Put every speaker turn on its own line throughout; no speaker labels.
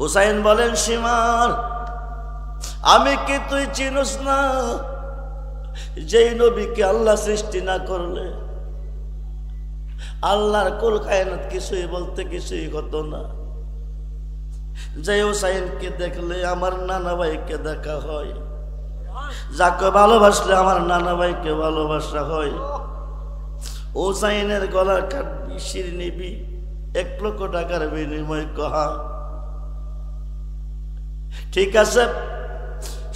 হুসাইন বলেন, সীমার আমি কি তুই চিনস না যেই নবীকে আল্লাহ সৃষ্টি না করলে আল্লাহর কুল কায়নাত কিছুই বলতে কিছুই হতো না। যে হুসাইনকে দেখলে আমার নানা ভাইকে দেখা হয়, যাকে ভালোবাসলে আমার নানা ভাইকে ভালোবাসা হয়। হুসাইনের গলা কাটবি, শির নিবি, 1 লক্ষ টাকার বিনিময় কহা। ঠিক আছে,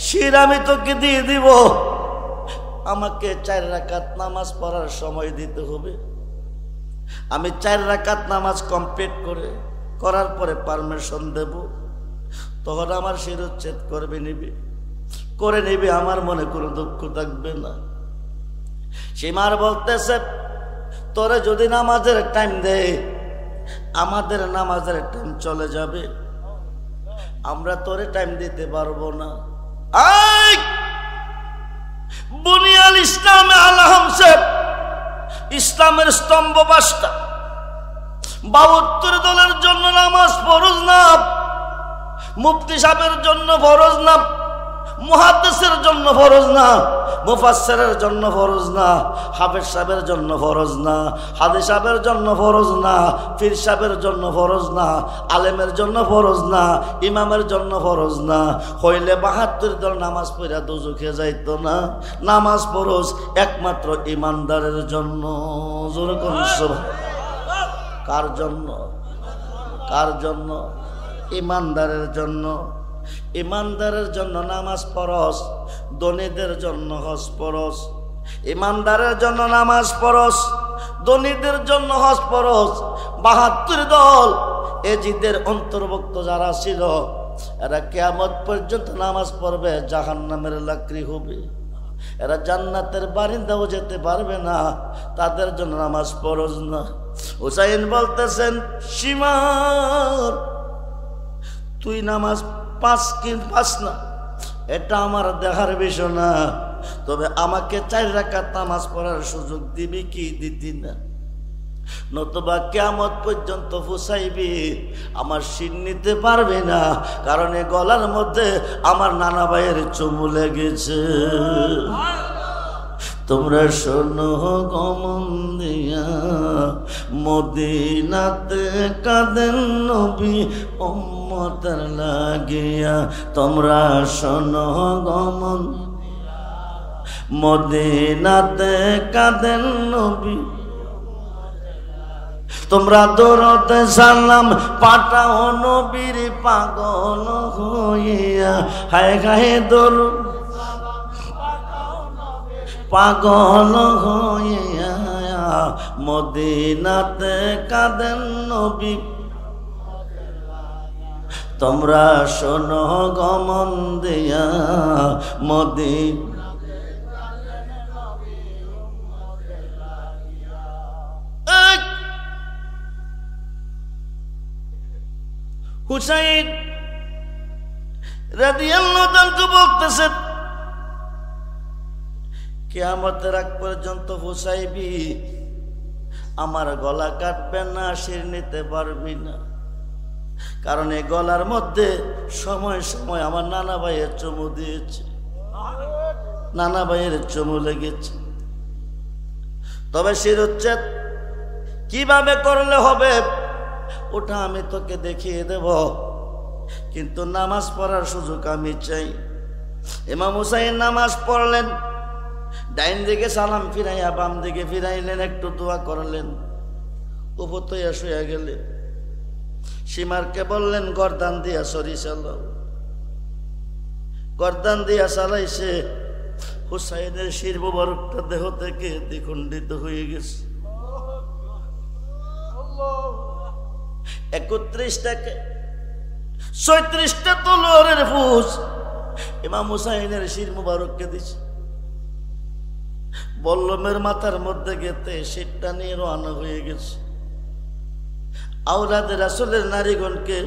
শির আমি তোকে দিয়ে দিব, আমাকে 4 রাকাত নামাজ পড়ার সময় দিতে হবে। আমি 4 রাকাত নামাজ কমপ্লিট করার পরে পারমিশন দেব, তখন আমার শিরোচ্ছেদ করে নিবি, আমার মনে কোনো দুঃখ থাকবে না। সীমার বলতেছে, তোরে যদি নামাজের টাইম দে, আমাদের নামাজের টাইম চলে যাবে, আমরা তোরে টাইম দিতে পারবো না। বুনিয়াল ইসলামে আলহামসে ইসলামের স্তম্ভ 5টা, 72 দলের জন্য নামাজ ফরজ না, মুফতি সাহেবের জন্য ফরজ না, মুহাদ্দিসের জন্য ফরজ না, মুফাসসিরের জন্য ফরজ না, হাফেজ সাহেবের জন্য ফরজ না, হাদিস সাহেবের জন্য ফরজ না, পীর সাহেবের জন্য ফরজ না, আলেমের জন্য ফরজ না, ইমামের জন্য ফরজ না। হইলে 72 দল নামাজ পড়া দোজখে যাইতো না। নামাজ ফরজ একমাত্র ইমানদারের জন্য। জোরে কোন সুবহানাল্লাহ। কার জন্য? কার জন্য? ইমানদারের জন্য। ইমানদারের জন্য নামাজ ফরজ, ধনীদের জন্য হজ ফরজ। ইমানদারের জন্য নামাজ ফরজ, ধনীদের জন্য হজ ফরজ। 72 দল এজিদের অন্তর্ভুক্ত যারা ছিল, এরা কিয়ামত পর্যন্ত নামাজ পড়বে, জাহান্নামের লাকড়ি হবে, এরা জান্নাতের বারিন্দাও যেতে পারবে না, তাদের জন্য নামাজ ফরজ না। হুসাইন বলতেছেন, সীমার তুই নামাজ 5 না, এটা আমার দেখার বিষয় না, তবে আমাকে 4 রাকাত নামাজ পড়ার সুযোগ দিবি কি দিতি না, নতুবা কিয়ামত পর্যন্ত ফুসাইবি, আমার শির নিতে পারবে না, কারণ এই গলার মধ্যে আমার নানা ভাইয়ের চুমু লেগেছে। তোমরা শোনো গমন দিয়া, মদিনাতে কাঁদেন নবী উম্মতের লাগিয়া। তোমরা শোনো গমন, মদিনাতে কাঁদেন নবী, তোমরা দরুদে সালাম পাঠাও নবীর পাগল হইয়া। হায় হায় দরুদ পাগল হইয়া, মদিনাতে কাঁদেন নবী। তোমরা শোনো গমন দিয়া, হুসাইন রাদিয়াল্লাহু তাআলা বলতেছেন, কিয়ামতের আগ পর্যন্ত ফুসাইবি, আমার গলা কাটবে না, শির নিতে পারবি না, কারণ এই গলার মধ্যে সময় সময় আমার নানা ভাইয়ের চুমু দিয়েছে, নানা ভাইয়ের চুমু লেগেছে। তবে শিরোচ্ছেদ কিভাবে করলে হবে ওটা আমি তোকে দেখিয়ে দেব, কিন্তু নামাজ পড়ার সুযোগ আমি চাই। ইমাম হুসাইন নামাজ পড়লেন, ডাইন দিকে সালাম ফিরাইয়া বাম দিকে ফিরাইলেন, একটু দোয়া করলেন, উপর তৈয়া শুয়ে গেলেন। সীমারকে বললেন, গর্দান দিয়া সরি চালাও। গর্দান দিয়া চালাইছে, হুসাইনের শির মোবারকটা দেহ থেকে দ্বিখণ্ডিত হয়ে গেছে। 36টা তলোয়ারের ফুস ইমাম হুসাইনের শির মোবারককে দিছে। বল্লমের মাথার মধ্যে গেতে শিরটা নিয়ে রওনা হয়ে গেছে। আওলাদে রাসূলের নারীগণকে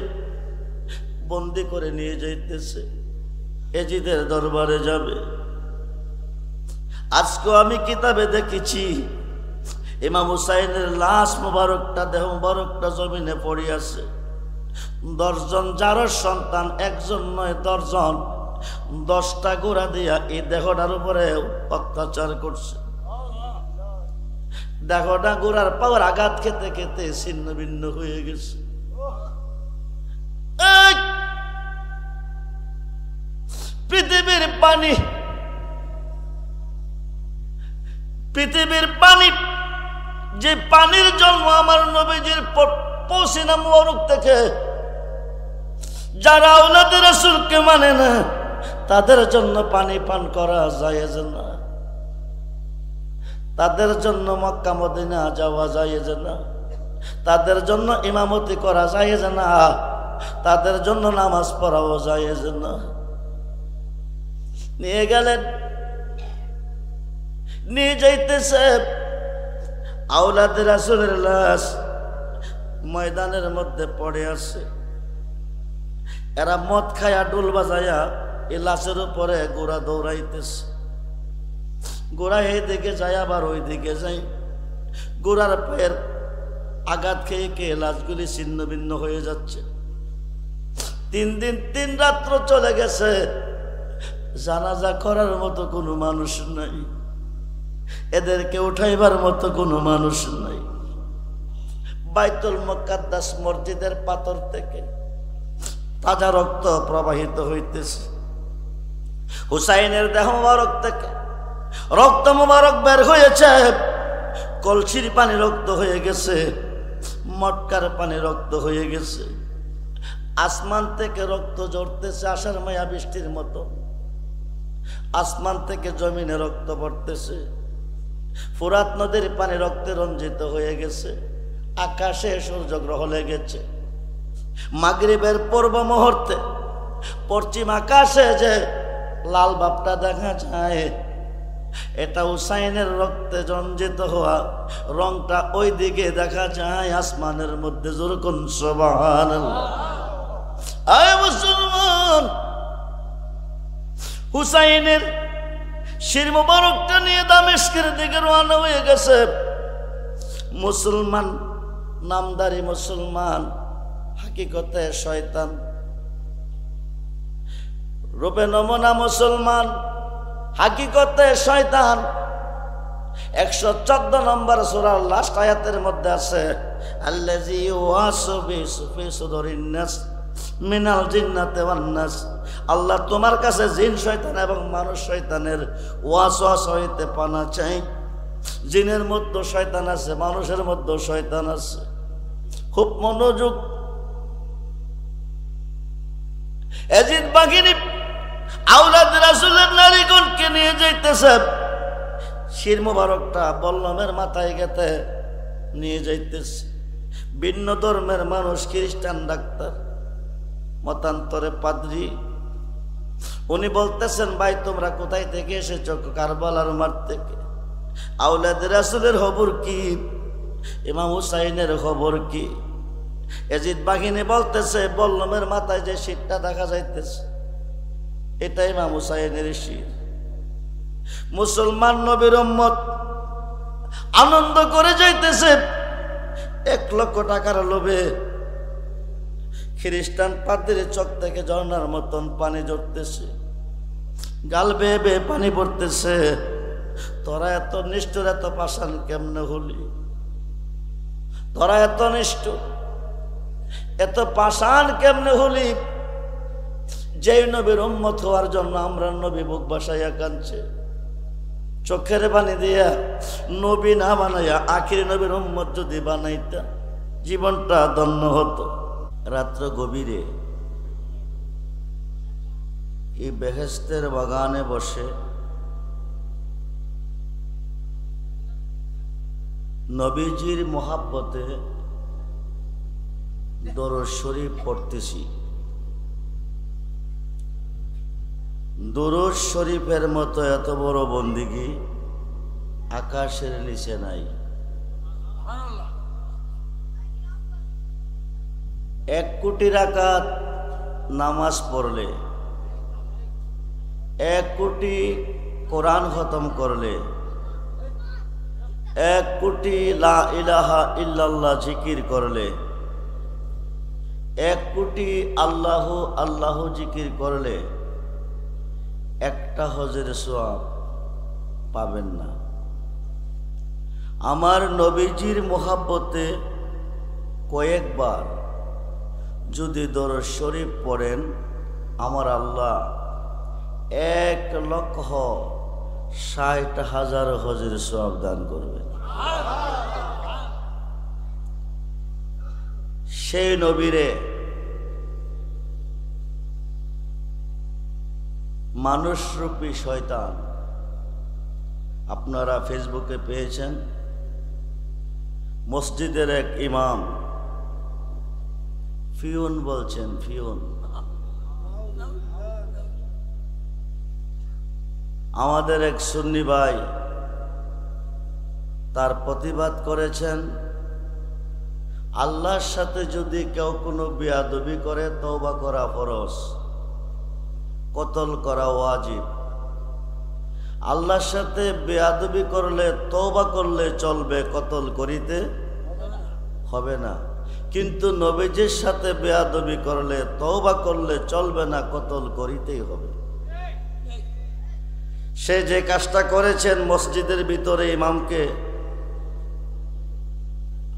বন্দি করে নিয়ে যাইতেছে, এজিদের দরবারে যাবে। আজকে আমি কিতাবে দেখেছি ইমাম হুসাইনের লাশ মোবারকটা, দেহ মোবারকটা জমিনে পড়ে আছে। 10 জন যার সন্তান, একজন নয় 10 জন, 10টা ঘোড়া দিয়া এই দেহটার উপরে অত্যাচার করছে। দেহটা ঘোড়ার পাওয়ার আঘাত খেতে খেতে ছিন্ন ভিন্ন হয়ে গেছে। পৃথিবীর পানি, পৃথিবীর পানি, যে পানির জন্ম আমার নবীজির পসিনা মুবারক থেকে, যারা আওলাদে রাসূলকে মানে না তাদের জন্য পানি পান করা জায়েজ না, তাদের জন্য মক্কা মদিনা যাওয়া জায়েজ না, তাদের জন্য ইমামতি করা জায়েজ না, তাদের জন্য নামাজ পড়াও জায়েজ না। নিয়ে গেলেন, নিয়ে যাইতেছে আওলাদে রাসূলের লাশ ময়দানের মধ্যে পড়ে আছে। এরা মদ খায়া ডোল বাজায়া এই লাশের উপরে ঘোড়া দৌড়াইতেছে। ঘোড়া এই দিকে যায় আবার ওই দিকে যায়। ঘোড়ার পায়ের আঘাত খেয়ে খেয়ে লাশগুলি ছিন্ন ভিন্ন হয়ে যাচ্ছে। 3 দিন 3 রাত্র চলে গেছে, জানাজা করার মতো কোনো মানুষ নাই, এদেরকে উঠাইবার মতো কোনো মানুষ নাই। বাইতুল মুকাদ্দাস মসজিদের পাথর থেকে তাজা রক্ত প্রবাহিত হইতেছে। হুসাইনের দেহ মোবারক থেকে রক্ত মোবারক বের হয়েছে। কলসির পানি রক্ত হয়ে গেছে, মটকার পানি রক্ত হয়ে গেছে। আসমান থেকে রক্ত ঝরতেছে আষাঢ় মায়া বৃষ্টির মতো। আসমান থেকে জমিনে রক্ত পড়তেছে। ফুরাত নদীর পানি রক্তে রঞ্জিত হয়ে গেছে। আকাশে সূর্যগ্রহ লেগেছে। মাগরিবের পূর্ব মুহূর্তে পশ্চিম আকাশে যে লাল ভাবটা দেখা যায়, এটা হুসাইনের রক্তে রঞ্জিত হওয়া রংটা ওই দিকে দেখা যায় আসমানের মধ্যে। যেরকম সুবহানাল্লাহ। আয় মুসলমান, হুসাইনের শির মোবারকটা নিয়ে দামেস্কের দিকে রওনা হয়ে গেছে। মুসলমান, নামদারি মুসলমান, হাকিকতে শয়তান। রূপে নমুনা মুসলমান, হাকিকতে শয়তান। 114 নম্বর সূরার লাস্ট আয়াতের মধ্যে আছে, আল্লাযী ইউওয়াসু ফি সুদুরিন নাস মিনাল জিন্নাতি ওয়ান নাস। আল্লাহ তোমার কাছে জিন শয়তান এবং মানুষ শয়তানের ওয়াসওয়াসা হইতে পানা চাই। জিনের মধ্যে শয়তান আছে, মানুষের মধ্যে শয়তান আছে। খুব মনোযোগ। এজিদ বাহিনী আওলাদ রাসূলের নারীগণকে নিয়ে যাইতেছে। শির মোবারকটা বল্লমের মাথায় গেতে নিয়ে যাইতেছে। ভিন্ন ধর্মের মানুষ, খ্রিস্টান ডাক্তার, মতান্তরে পাদ্রী, উনি বলতেছেন, ভাই তোমরা কোথায় থেকে এসেছো? কারবালার মাঠ থেকে। আওলাদ রাসূলের খবর কি? ইমাম হুসাইনের খবর কি? এজিদ বাহিনী বলতেছে, বল্লমের মাথায় যে শিরটা দেখা যাইতেছে এটা ইমাম হুসাইনের শির। মুসলমান নবীর উম্মত আনন্দ করে যাইতেছে। 1 লক্ষ টাকার লোভে খ্রিস্টান পাদ্রীর চোখ থেকে ঝর্ণার মতন পানি ঝরতেছে, গাল বেয়ে বেয়ে পানি পড়তেছে। তোরা এত নিষ্ঠুর, এত পাষাণ কেমনে হলি? তোরা এত নিষ্ঠুর, এত পাষাণ কেমনে হলি? যেই নবীর উম্মত হওয়ার জন্য আমরা নবী বুক বাসাইয়া কাঁদছে, চোখের পানি দিয়া নবী না বানাইয়া আখির নবীর উম্মত যদি বানাইতা জীবনটা ধন্য হতো। রাত্র গভীরে এই বেহেশতের বাগানে বসে নবীজির মোহাব্বতে দরুদ শরীফ পড়তেছি। দরুদ শরীফের মতো এত বড় বন্দিগি আকাশের নিচে নাই। 1 কোটি রাকাত নামাজ পড়লে, 1 কোটি কোরআন খতম করলে, 1 কোটি লা ইলাহা ইল্লাল্লাহ জিকির করলে 1 কোটি আল্লাহ আল্লাহ জিকির করলে একটা হজের সওয়াব পাবেন না। আমার নবীজির মোহাব্বতে কয়েকবার যদি দরুদ শরীফ পড়েন, আমার আল্লাহ 1,60,000 হজের সওয়াব দান করবেন। সেই নবীরে মানুষরূপী শয়তান আপনারা ফেসবুকে পেয়েছেন। মসজিদের এক ইমাম ফিউন বলছেন, ফিউন। আমাদের এক সুন্নি ভাই তার প্রতিবাদ করেছেন, আল্লাহর সাথে যদি কেউ কোনো বেয়াদবি করে তওবা করা ফরজ, কতল করা ওয়াজিব। আল্লাহর সাথে বেয়াদবি করলে তওবা করলে চলবে, কতল করিতে হবে না। কিন্তু নবীজির সাথে বেয়াদবি করলে তওবা করলে চলবে না, কতল করিতেই হবে। সে যে কাজটা করেছেন, মসজিদের ভিতরে ইমামকে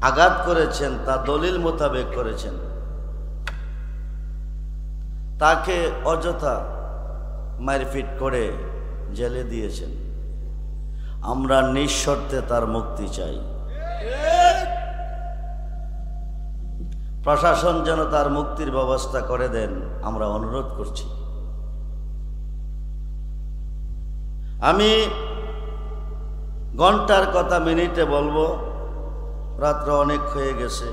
আঘাত করেছেন, তা দলিল মোতাবেক করেছেন। তাকে অযথা মারপিট করে জেলে দিয়েছেন। আমরা নিঃশর্তে তার মুক্তি চাই। প্রশাসন যেন তার মুক্তির ব্যবস্থা করে দেন, আমরা অনুরোধ করছি। আমি ঘন্টার কথা মিনিটে বলবো, রাত্র অনেক হয়ে গেছে।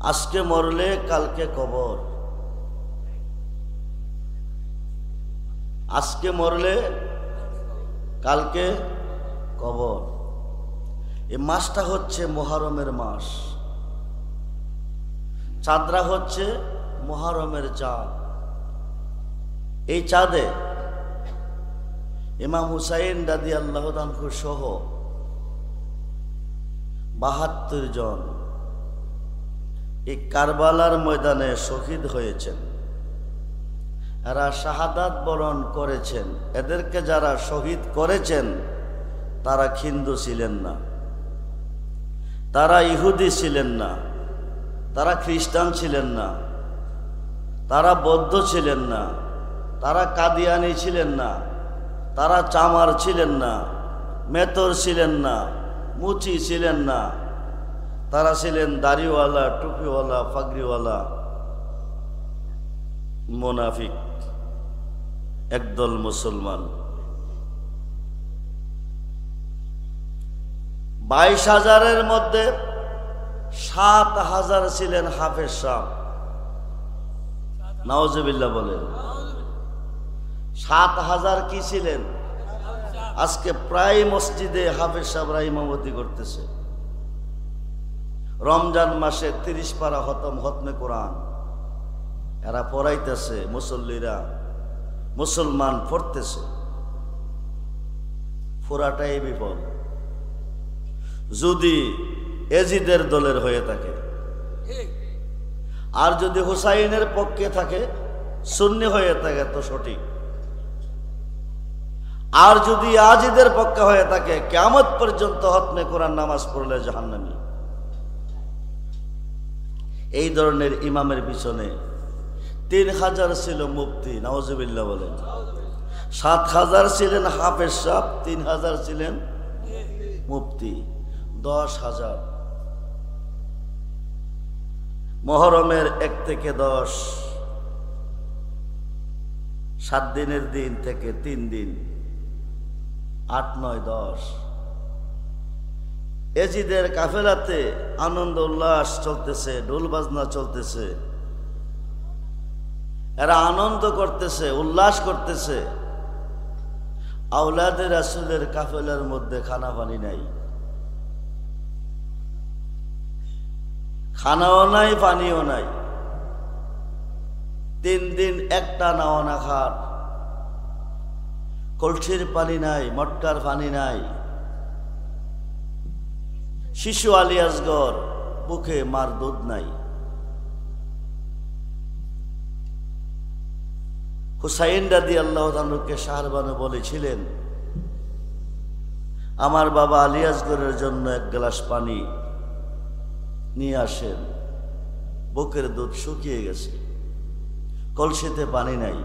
আজকে মরলে কালকে কবর, আজকে মরলে কালকে কবর। এই মাসটা হচ্ছে মুহররমের মাস, চাঁদরা হচ্ছে মুহররমের চাঁদ। এই চাঁদে ইমাম হুসাইন রাদিয়াল্লাহু আনহু সহ ৭২ জন এই কারবালার ময়দানে শহীদ হয়েছেন। এরা শাহাদাত বরণ করেছেন। এদেরকে যারা শহীদ করেছেন তারা হিন্দু ছিলেন না, তারা ইহুদি ছিলেন না, তারা খ্রিস্টান ছিলেন না, তারা বৌদ্ধ ছিলেন না, তারা কাদিয়ানি ছিলেন না, তারা চামার ছিলেন না, মেতর ছিলেন না, মুচি ছিলেন না। তারা ছিলেন দাড়িওয়ালা, টুপিওয়ালা, পাগড়িওয়ালা মুনাফিক, একদল মুসলমান। 22,000-এর মধ্যে 7,000 ছিলেন হাফেজ সাহেব। নাউজুবিল্লাহ বলেন। 7,000 কি ছিলেন? আজকে প্রায় মসজিদে হাফেজ সাহেবরা ইমামতি করতেছে। রমজান মাসে 30 পারা খতমে কোরআন এরা পড়াইতেছে, মুসল্লিরা মুসলমান পড়তেছে। পুরাটাই বিপদ যদি এজিদের দলের হয়ে থাকে, আর যদি হুসাইনের পক্ষে থাকে, সুন্নি হয়ে থাকে তো সঠিক। আর যদি আজিদের পক্ষে হয়ে থাকে, কিয়ামত পর্যন্ত খতমে কোরআন নামাজ পড়লে জাহান্নামী। এই ধরনের ইমামের পিছনে 3,000 ছিল মুফতি, নাউজুবিল্লাহ বলেন। 7,000 ছিলেন হাফেজ সাহেব, 3,000 ছিলেন মুফতি, 10,000। মুহররমের 1 থেকে 10, 7 দিনের দিন থেকে 3 দিন, 8, 9, 10 এজিদের কাফেলাতে আনন্দ উল্লাস চলতেছে, ঢোল বাজনা চলতেছে। এরা আনন্দ করতেছে, উল্লাস করতেছে। আওলাদে রাসূলের কাফেলার মধ্যে খানা পানি নাই, খানাও নাই, পানিও নাই। 3 দিন একটা নাও না খাট, কলসির পানি নাই, মটকার পানি নাই। শিশু আলী আসগর বুকে মার দুধ নাই। হুসাইন রাদিয়াল্লাহু তাআলাকে শাহরবানু বলেছিলেন, আমার বাবা আলী আসগরের জন্য এক গ্লাস পানি নিয়ে আসেন, বুকের দুধ শুকিয়ে গেছে, কলসিতে পানি নাই।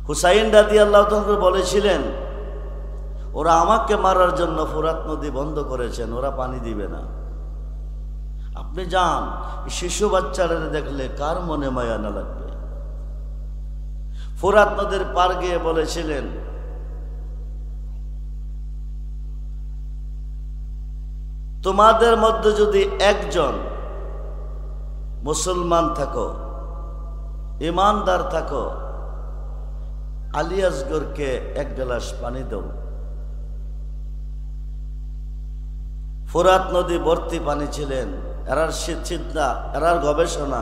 হুসাইন রাদিয়াল্লাহু তাআলা বলেছিলেন, ওরা আমাকে মারার জন্য ফোরাত নদী বন্ধ করেছেন, ওরা পানি দিবে না, আপনি যান। শিশু বাচ্চারা দেখলে কার মনে মায়া না লাগবে। ফোরাত নদীর পার গিয়ে বলেছিলেন, তোমাদের মধ্যে যদি একজন মুসলমান থাকো, ইমানদার থাকো, আলী আসগরকে এক গ্লাস পানি দাও। ফোরাত নদী ভর্তি পানি ছিলেন। এরার চিন্তা, এরার গবেষণা,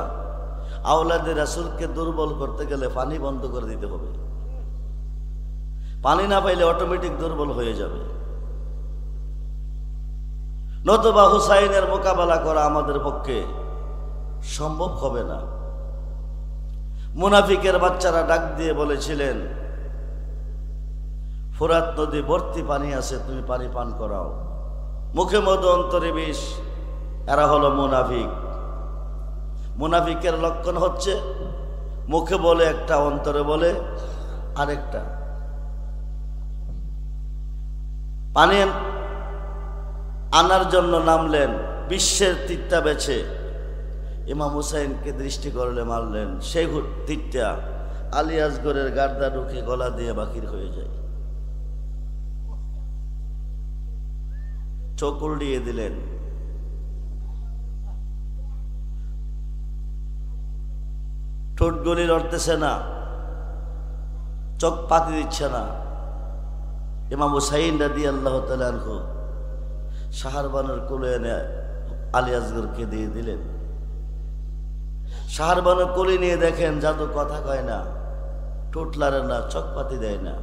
আওলাদে রাসূলকে দুর্বল করতে গেলে পানি বন্ধ করে দিতে হবে। পানি না পাইলে অটোমেটিক দুর্বল হয়ে যাবে, নতুবা হুসাইনের মোকাবেলা করা আমাদের পক্ষে সম্ভব হবে না। মুনাফিকের বাচ্চারা ডাক দিয়ে বলেছিলেন, ফোরাত নদী ভর্তি পানি আছে, তুমি পানি পান করাও। মুখে মধু অন্তরে বিষ। এরা হলো মুনাফিক। মুনাফিকের লক্ষণ হচ্ছে মুখে বলে একটা, অন্তরে বলে আরেকটা। পানি আনার জন্য নামলেন, বিশ্বের তীরটা বেছে ইমাম হুসাইনকে দৃষ্টি করলে মারলেন। সেই তীরটা আলী আসগরের গার্দা ঢুকে গলা দিয়ে বাকির হয়ে যায়। চোখ উল্টিয়ে দিলেন। ঠোঁটগুলি লড়তেছে না, চোখ পাতি দিচ্ছে না। ইমাম হুসাইন রাদিয়াল্লাহু তাআলা আনহু শাহরবানুর কোলে এনে আলী আসগরকে দিয়ে দিলেন। শাহরবানু কোলে নিয়ে দেখেন জাদু কথা কয় না, ঠোঁট লাড়ে না, চোখ পাতি দেয় না।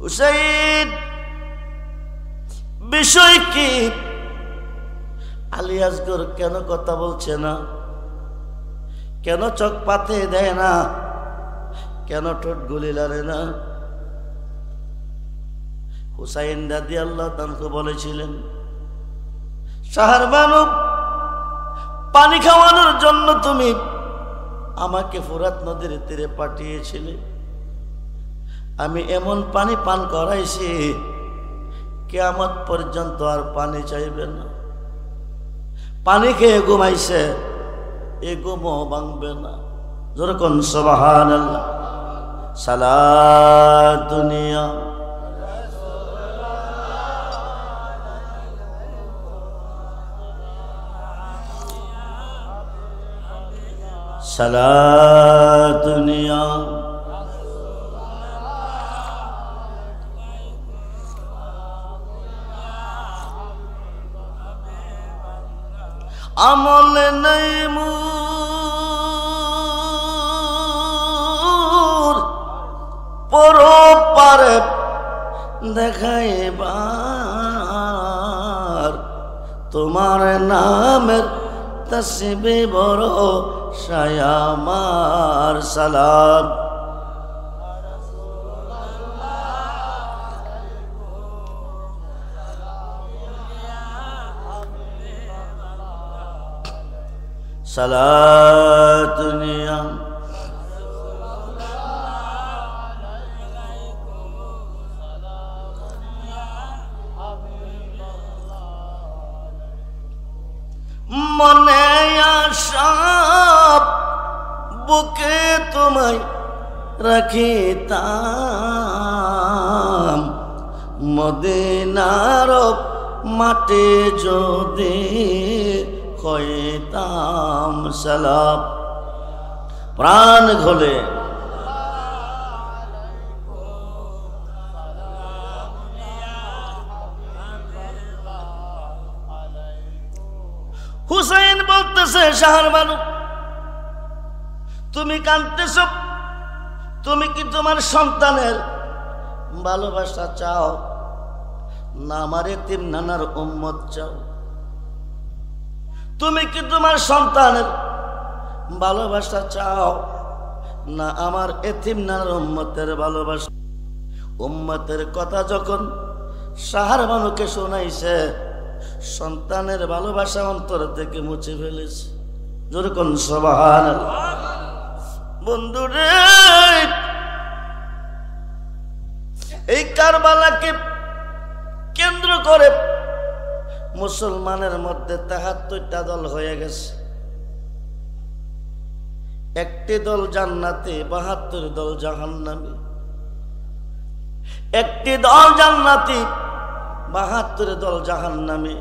হুসাইন, বিষয় কি? আলী আসগর কেন কথা বলছে না? কেন চোখ পাতে দেয় না? কেন ঠোঁট গুলি লাড়ে না? হুসাইন রাদিয়াল্লাহু তাআলা বলেছিলেন, শাহরবানু, পানি খাওয়ানোর জন্য তুমি আমাকে ফোরাত নদীর তীরে পাঠিয়েছিলে। আমি এমন পানি পান করাইছি, কিয়ামত পর্যন্ত আর পানি চাইবে না। পানি খেয়ে ঘুমাইছে, এ ঘুমও ভাঙবে না। যেরকম সুবহানাল্লাহ। সালাতুনিয়া সালাতুনিয়া আমল নাই মুর পরপারে দেখাইবার, তোমার নামের তসবিহ বড় শায়ামার। সালাম সালাতুনিয়া মনে আশা বুকে তোমায় রাখিতাম, মদিনার মাটি যদি হইতাম। সালাম প্রাণ খোলে হুসাইন বলতেছে, শাহরবানু, তুমি কাঁদতেছ, তুমি কি তোমার সন্তানের ভালোবাসা চাও না আমার এতিম নানার উম্মত চাও? তুমি কি তোমার সন্তানের ভালোবাসা চাও না আমার এতিম নানার উম্মতের ভালোবাসা? উম্মতের কথা যখন সাহার মানুষকে শোনাইছে, সন্তানের ভালোবাসা অন্তর থেকে মুছে ফেলেছে। যেরকম সুবহানাল্লাহ। বন্ধুরে, এই কারবালাকে কেন্দ্র করে মুসলমানের মধ্যে ৭৩টা দল হয়ে গেছে। একটি দল জান্নাতে, ৭২ দল জাহান্নামে। একটি দল জান্নাতি, ৭২ দল জাহান্নামে।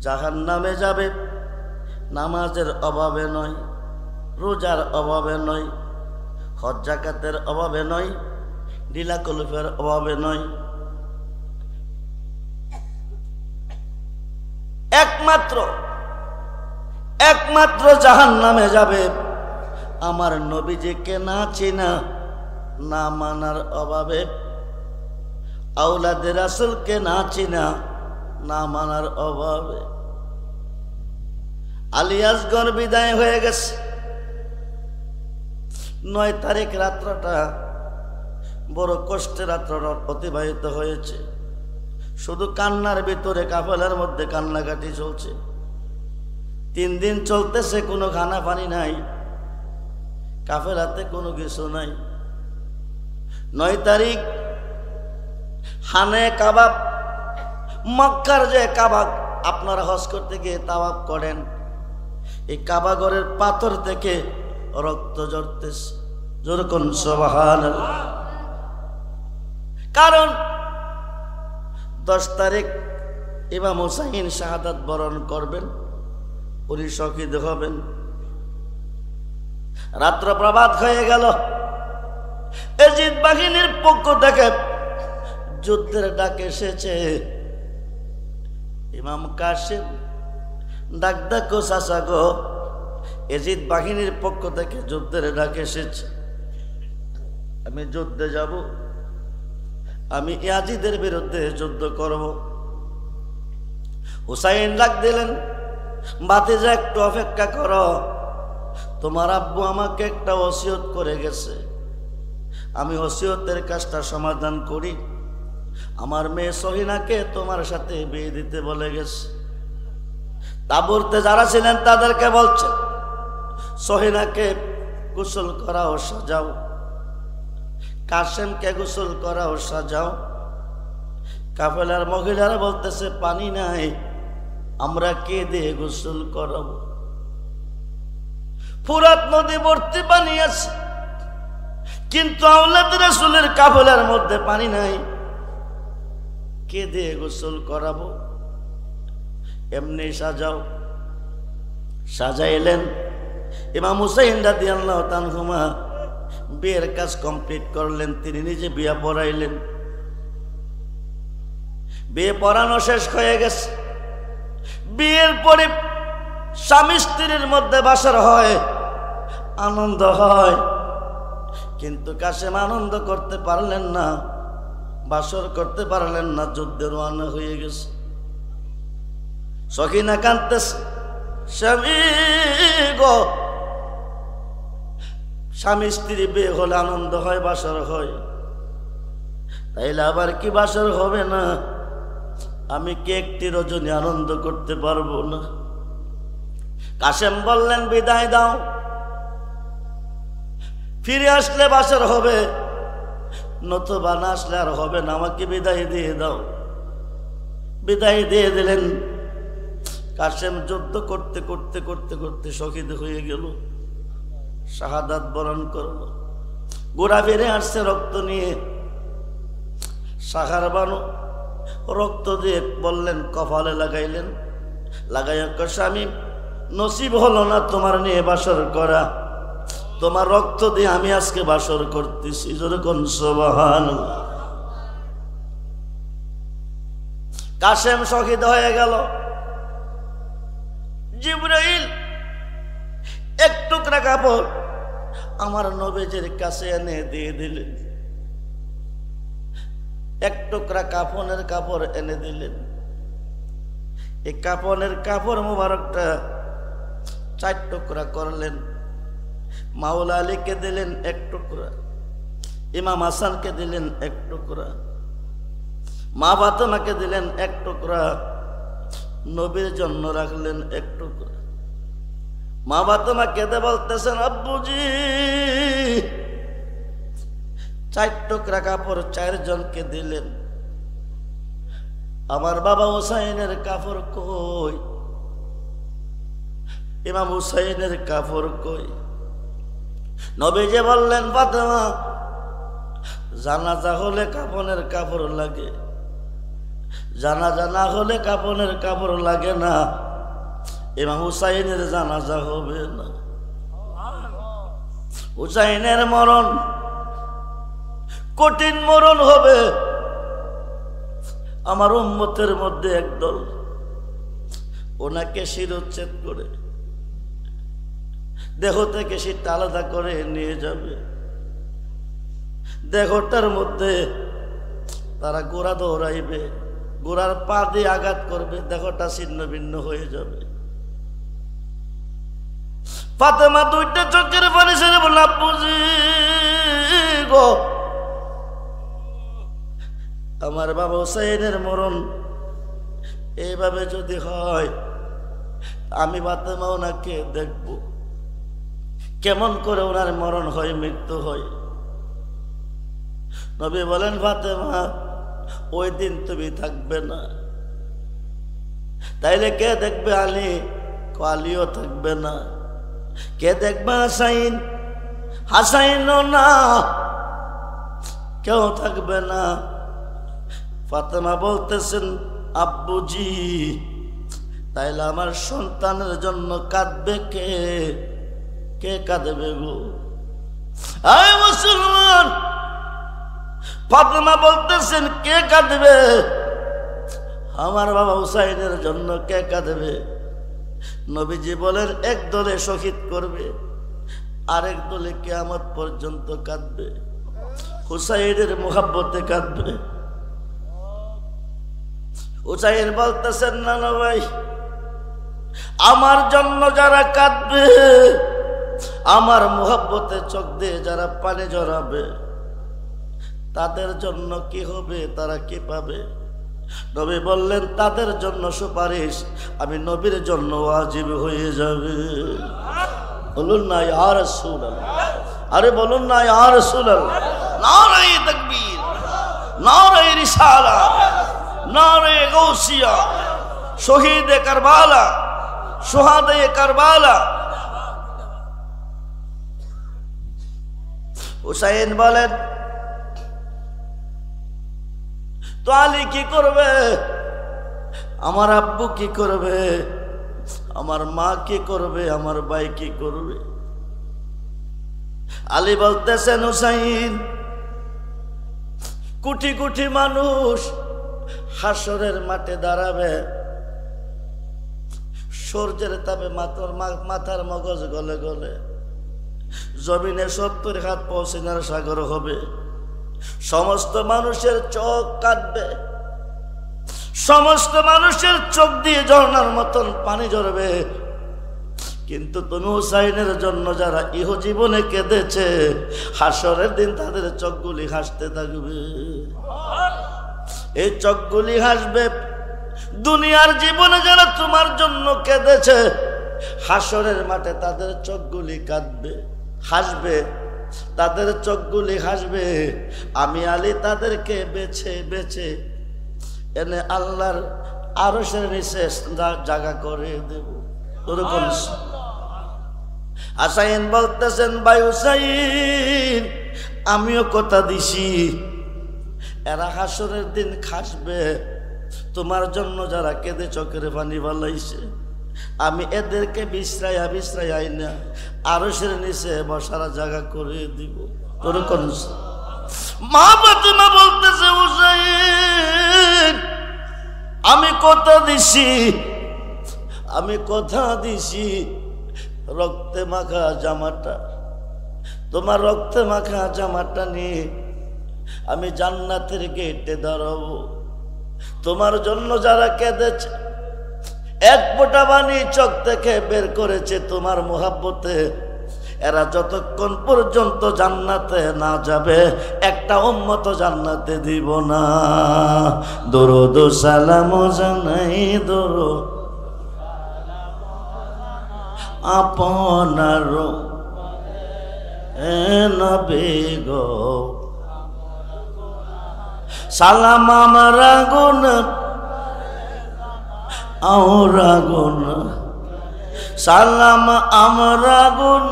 জাহান্নামে যাবে নামাজের অভাবে নয়, রোজার অভাবে নয়, হজ যাকাতের অভাবে নয়, ঢিলা কলুফের অভাবে নয়। একমাত্র জাহান্নামে যাবে আমার নবীজিকে না চিনা, না মানার অভাবে, আওলাদে রাসূলকে না চিনা, না মানার অভাবে। আলী আসগর বিদায় হয়ে গেছে। ৯ তারিখ রাত্রটা বড় কষ্টে রাত্রটা অতিবাহিত হয়েছে। শুধু কান্নার ভিতরে, কাফেলার মধ্যে কান্নাকাটি চলছে। 3 দিন চলতেছে, কোনো খানা পানি নাই, কাফেলাতে কোনো কিছু নাই। ৯ তারিখ হানে কাবাব, মক্কার যে কাবা আপনারা হজ করতে গিয়ে তাওয়াফ করেন, এই কাবাগরের পাথর থেকে রক্ত ঝরতেছে। যেরকম সুবহানাল্লাহ। কারণ 10 তারিখ ইমাম হুসাইন শাহাদাত বরণ করবেন, উনি শহীদ হবেন। রাত্র প্রভাত হয়ে গেল। এজিদ বাহিনীর পক্ষ থেকে যুদ্ধের ডাক এসেছে। ইমাম কাসেম ডাক ডাকো চাচা গো, এজিদ বাহিনীর পক্ষ থেকে যুদ্ধের ডাক এসেছে, আমি যুদ্ধে যাব, আমি ইয়াজিদের বিরুদ্ধে যুদ্ধ করব। হুসাইন ডাক দিলেন, ভাতিজা একটু অপেক্ষা করো, তোমার আব্বু আমাকে একটা ওসিয়ত করে গেছে, আমি ওসিয়তের কাজটা সমাধান করি। আমার মেয়ে সহিনাকে তোমার সাথে বিয়ে দিতে বলে গেছে। তাবুরতে যারা ছিলেন তাদেরকে বলছে, সহিনাকে গোসল করাও, সাজাও। কাসেমকে গোসল করাও, সাজাও। কাফেলার মহিলারা বলতেছে, পানি নাই, আমরা কে দিয়ে গোসল করাবো? ফুরাত নদী ভর্তি পানি আছে, কিন্তু আওলাদ রাসূলের কাফেলার মধ্যে পানি নাই, কে দিয়ে গোসল করাবো? এমনি সাজাও। সাজাইলেন। ইমাম হুসাইন রাদিয়াল্লাহু তাআলা বিয়ের কাজ কমপ্লিট করলেন, তিনি নিজে বিয়ে পড়াইলেন। বিয়ে পড়ানো শেষ হয়ে গেছে। বিয়ের পরে স্বামী স্ত্রীর মধ্যে বাসর হয়, আনন্দ হয়, কিন্তু কাসেম আনন্দ করতে পারলেন না, বাসর করতে পারলেন না, যুদ্ধে রওনা হয়ে গেছে। সখিনা কাঁদতেছে, স্বামী গো, স্বামী স্ত্রী বিয়ে হলে আনন্দ হয়, বাসর হয়, তাইলে আবার কি বাসর হবে না? আমি কি একটি রজনী আনন্দ করতে পারবো না? কাসেম বললেন, বিদায় দাও, ফিরে আসলে বাসর হবে, নতুবা না আসলে আর হবে না, আমাকে বিদায় দিয়ে দাও। বিদায় দিয়ে দিলেন। কাসেম যুদ্ধ করতে করতে করতে করতে শহীদ হয়ে গেল, শাহাদাত বরণ করলো। গোড়া ফিরে আসছে রক্ত নিয়ে। সাহার বানু রক্ত দিয়ে বললেন, কপালে লাগাইলেন। লাগাইয়া স্বামী, নসিব হলো না তোমার নিয়ে বাসর করা, তোমার রক্ত দিয়ে আমি আজকে বাসর করতেছি। যেরকম সুবহানাল্লাহ। কাসেম শহীদ হয়ে গেল। জিবরাইল এক টুকরা কাপড় আমার নবীজির কাছে এনে দিয়ে দিলেন, এক টুকরা কাফনের কাপড় এনে দিলেন। এই কাফনের কাপড় মুবারকটা 4 টুকরা করলেন। মাওলা আলীকে দিলেন 1 টুকরা, ইমাম হাসানকে দিলেন 1 টুকরা, মা ফাতেমাকে দিলেন 1 টুকরা, নবীর জন্য রাখলেন 1 টুকরা। মা ফাতেমা কেঁদে বলতেছেন, আব্বুজি 4 টুকরা কাপড় 4 জনকে দিলেন, আমার বাবা হুসাইনের কাপড় কই? ইমাম হুসাইনের কাপড় কই? নবীজি বললেন, ফাতেমা জানাজা হলে কাফনের কাপড় লাগে, জানাজা না হলে কাফনের কাপড় লাগে না। ইমাম হুসাইনের জানাজা হবে না। হুসাইনের মরণ কঠিন মরণ হবে। আমার উম্মতের মধ্যে একদল ওনাকে শিরোচ্ছেদ করে দেহ থেকে শীত আলাদা করে নিয়ে যাবে। দেহটার মধ্যে তারা গোড়া দৌড়াইবে, গোড়ার পা দিয়ে আঘাত করবে, দেহটা ছিন্ন ভিন্ন হয়ে যাবে। ফাতেমা 2টা চোখের পানি ছেড়ে বলল, আব্বুজি গো, আমার বাবা হুসাইনের মরণ এইভাবে যদি হয়, আমি ফাতেমা ওনাকে দেখব কেমন করে ওনার মরণ হয়, মৃত্যু হয়। নবী বলেন, ফাতেমা ওই দিন তুমি থাকবে না, তাইলে কে দেখবে? আলী? আলীও থাকবে না। কে দেখবে? হাসাইন? হাসাইনও না, কেউ থাকবে না। ফাতেমা বলতেছেন, আব্বুজি তাইলে আমার সন্তানের জন্য কাঁদবে কে? কে কাঁদবে গো? আয় মুসলমান, ফাতেমা বলতেছেন কে কাঁদবে? আমার বাবা হুসাইনের জন্য কে কাঁদবে? নবীজি বলেন, এক দলে শহীদ করবে, আরেক দলে কিয়ামত পর্যন্ত কাঁদবে, হুসাইনের মুহাব্বতে কাঁদবে। হুসাইন বলতেছেন, না না ভাই, আমার জন্য যারা কাঁদবে, আমার মুহাব্বতে চোখ দিয়ে যারা পানি ঝরাবে, তাদের জন্য কি হবে? তারা কি পাবে? নবী বললেন, তাদের জন্য সুপারিশ আমি নবীর জন্য ওয়াজিব হয়ে যাবে। বলুন না ইয়া রাসূলুল্লাহ, আরে বলুন না ইয়া রাসূলুল্লাহ। নারে তাকবীর, নারে রিসালাত, নারে গাউসিয়া, শহীদে কারবালা, শুহাদে কারবালা। হুসাইন বলেন, তো আলী কি করবে? আমার আব্বু কি করবে? আমার মা কি করবে? আমার ভাই কি করবে? আলী বলতেছেন, হুসাইন কোটি কোটি মানুষ হাসরের মাঠে দাঁড়াবে, সূর্যের তাপে মাথার মগজ গলে গলে, জমিনে 70 হাত পৌঁছিনার সাগর হবে, সমস্ত মানুষের চোখ কাঁদবে, সমস্ত মানুষের চোখ দিয়ে ঝর্ণার মতন পানি ঝরবে। কিন্তু তুমি হুসাইনের জন্য যারা ইহজীবনে কেঁদেছে, হাসরের দিন তাদের চোখগুলি হাসতে থাকবে। এই চোখগুলি হাসবে। দুনিয়ার জীবনে যারা তোমার জন্য কেঁদেছে, হাসরের মাঠে তাদের চোখগুলি কাঁদবে, হাসবে, তাদের চোখগুলি হাসবে। আমি আলী তাদেরকে বেছে বেছে এনে আল্লাহর আরশের নিচে জায়গা করে দেব। হুসাইন বলতেছেন, ভাই হুসাইন আমিও কথা দিছি, এরা হাসরের দিন খাসবে। তোমার জন্য যারা কেঁদে চোখের পানি বালাইছে, আমি এদেরকে বিশ্রায়া বিশ্রায়া আইনা আরশের নিচে বসার জায়গা করে দিব। তোর কোন মা ফাতেমা বলতেছে, হুসাইন আমি কথা দিছি, আমি কথা দিছি, রক্তে মাখা জামাটা, তোমার রক্তে মাখা জামাটা নিয়ে আমি জান্নাতের গেটে দাঁড়াবো। তোমার জন্য যারা কেঁদেছে, এক ফোঁটা পানি চোখ থেকে বের করেছে তোমার মোহাব্বতে, এরা যতক্ষণ পর্যন্ত জান্নাতে না যাবে একটা উম্মত জান্নাতে দিব না। দরুদ সালাম জানাই দরুদ আপনার নবী গো, সালাম আমরা গুণ আওরা গুণ, সালাম আমরা গুণ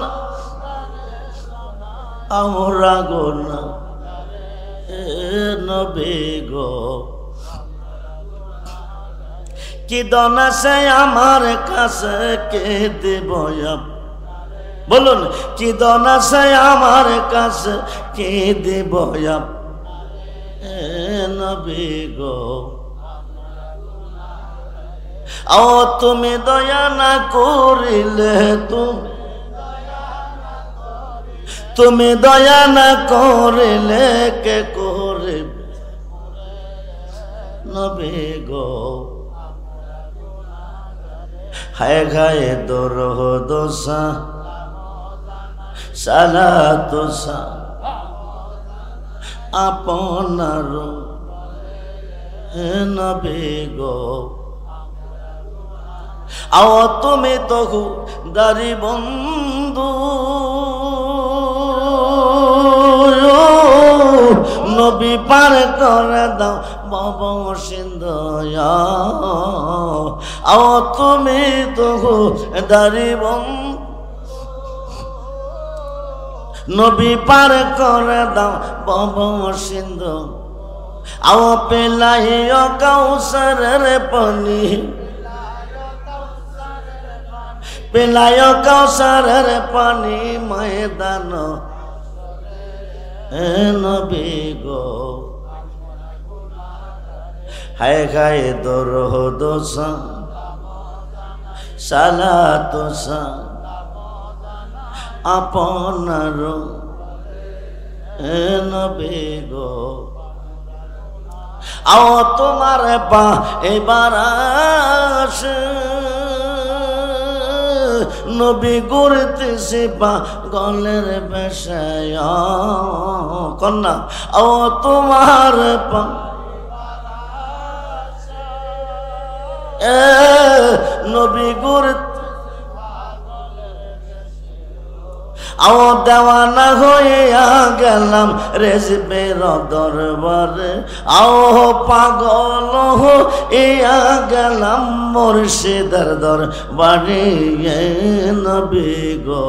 আমরা গুণ নবী গো। কি দন আছে আমার কাছে কে দেব, বলুন কি দন আছে আমার কাছে কে দেব নবী গো। ও তুমি দয়া না করিলে, তুমি দয়া না করিলে কে করিবে নবী গো। হায় গায়ে দরহ দোসা সালাতুসা আপনার নবী গো। আও তুমি তহু দারি বন্ধু নবী পার করে দাও ভব সিন্ধু। আও তুমি তহু দারি বন্ধু নবী পার করে দাও ভব সিন্ধু। আও পেলাইও কাউসারের পানি, পেলায় কাউসারের পানি ময়দান নবী গো। হায় গায়ে দরহ দোসা সালাতুসা আপনার নবী গো। আও তোমার পা এবার আসে নবী ঘুরতেছে পাগলের বেশায় কন্যা। ও তোমার পা নবী ঘুরতে আও দেওয়ানা হইয়া গেলাম রেজবের দরবারে। আও পাগল হইয়া গেলাম মুর্শিদের দরবারে নবী গো।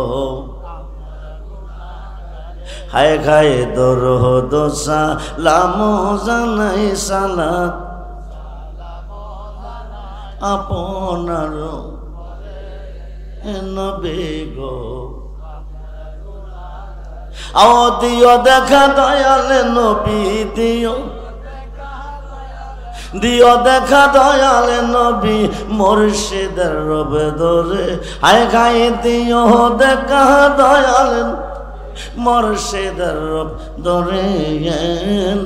হায় গায়ে দরহ দোসা লাম জানাই সালাত আপনার নবী গো। আও দিও দেখা দয়ালে নবী দিও, দিও দেখা দয়ালে নবী মুর্শিদের রবে ধরে। হায় গায়ে দিও দেখা দয়ালে মুর্শিদের রব ধরে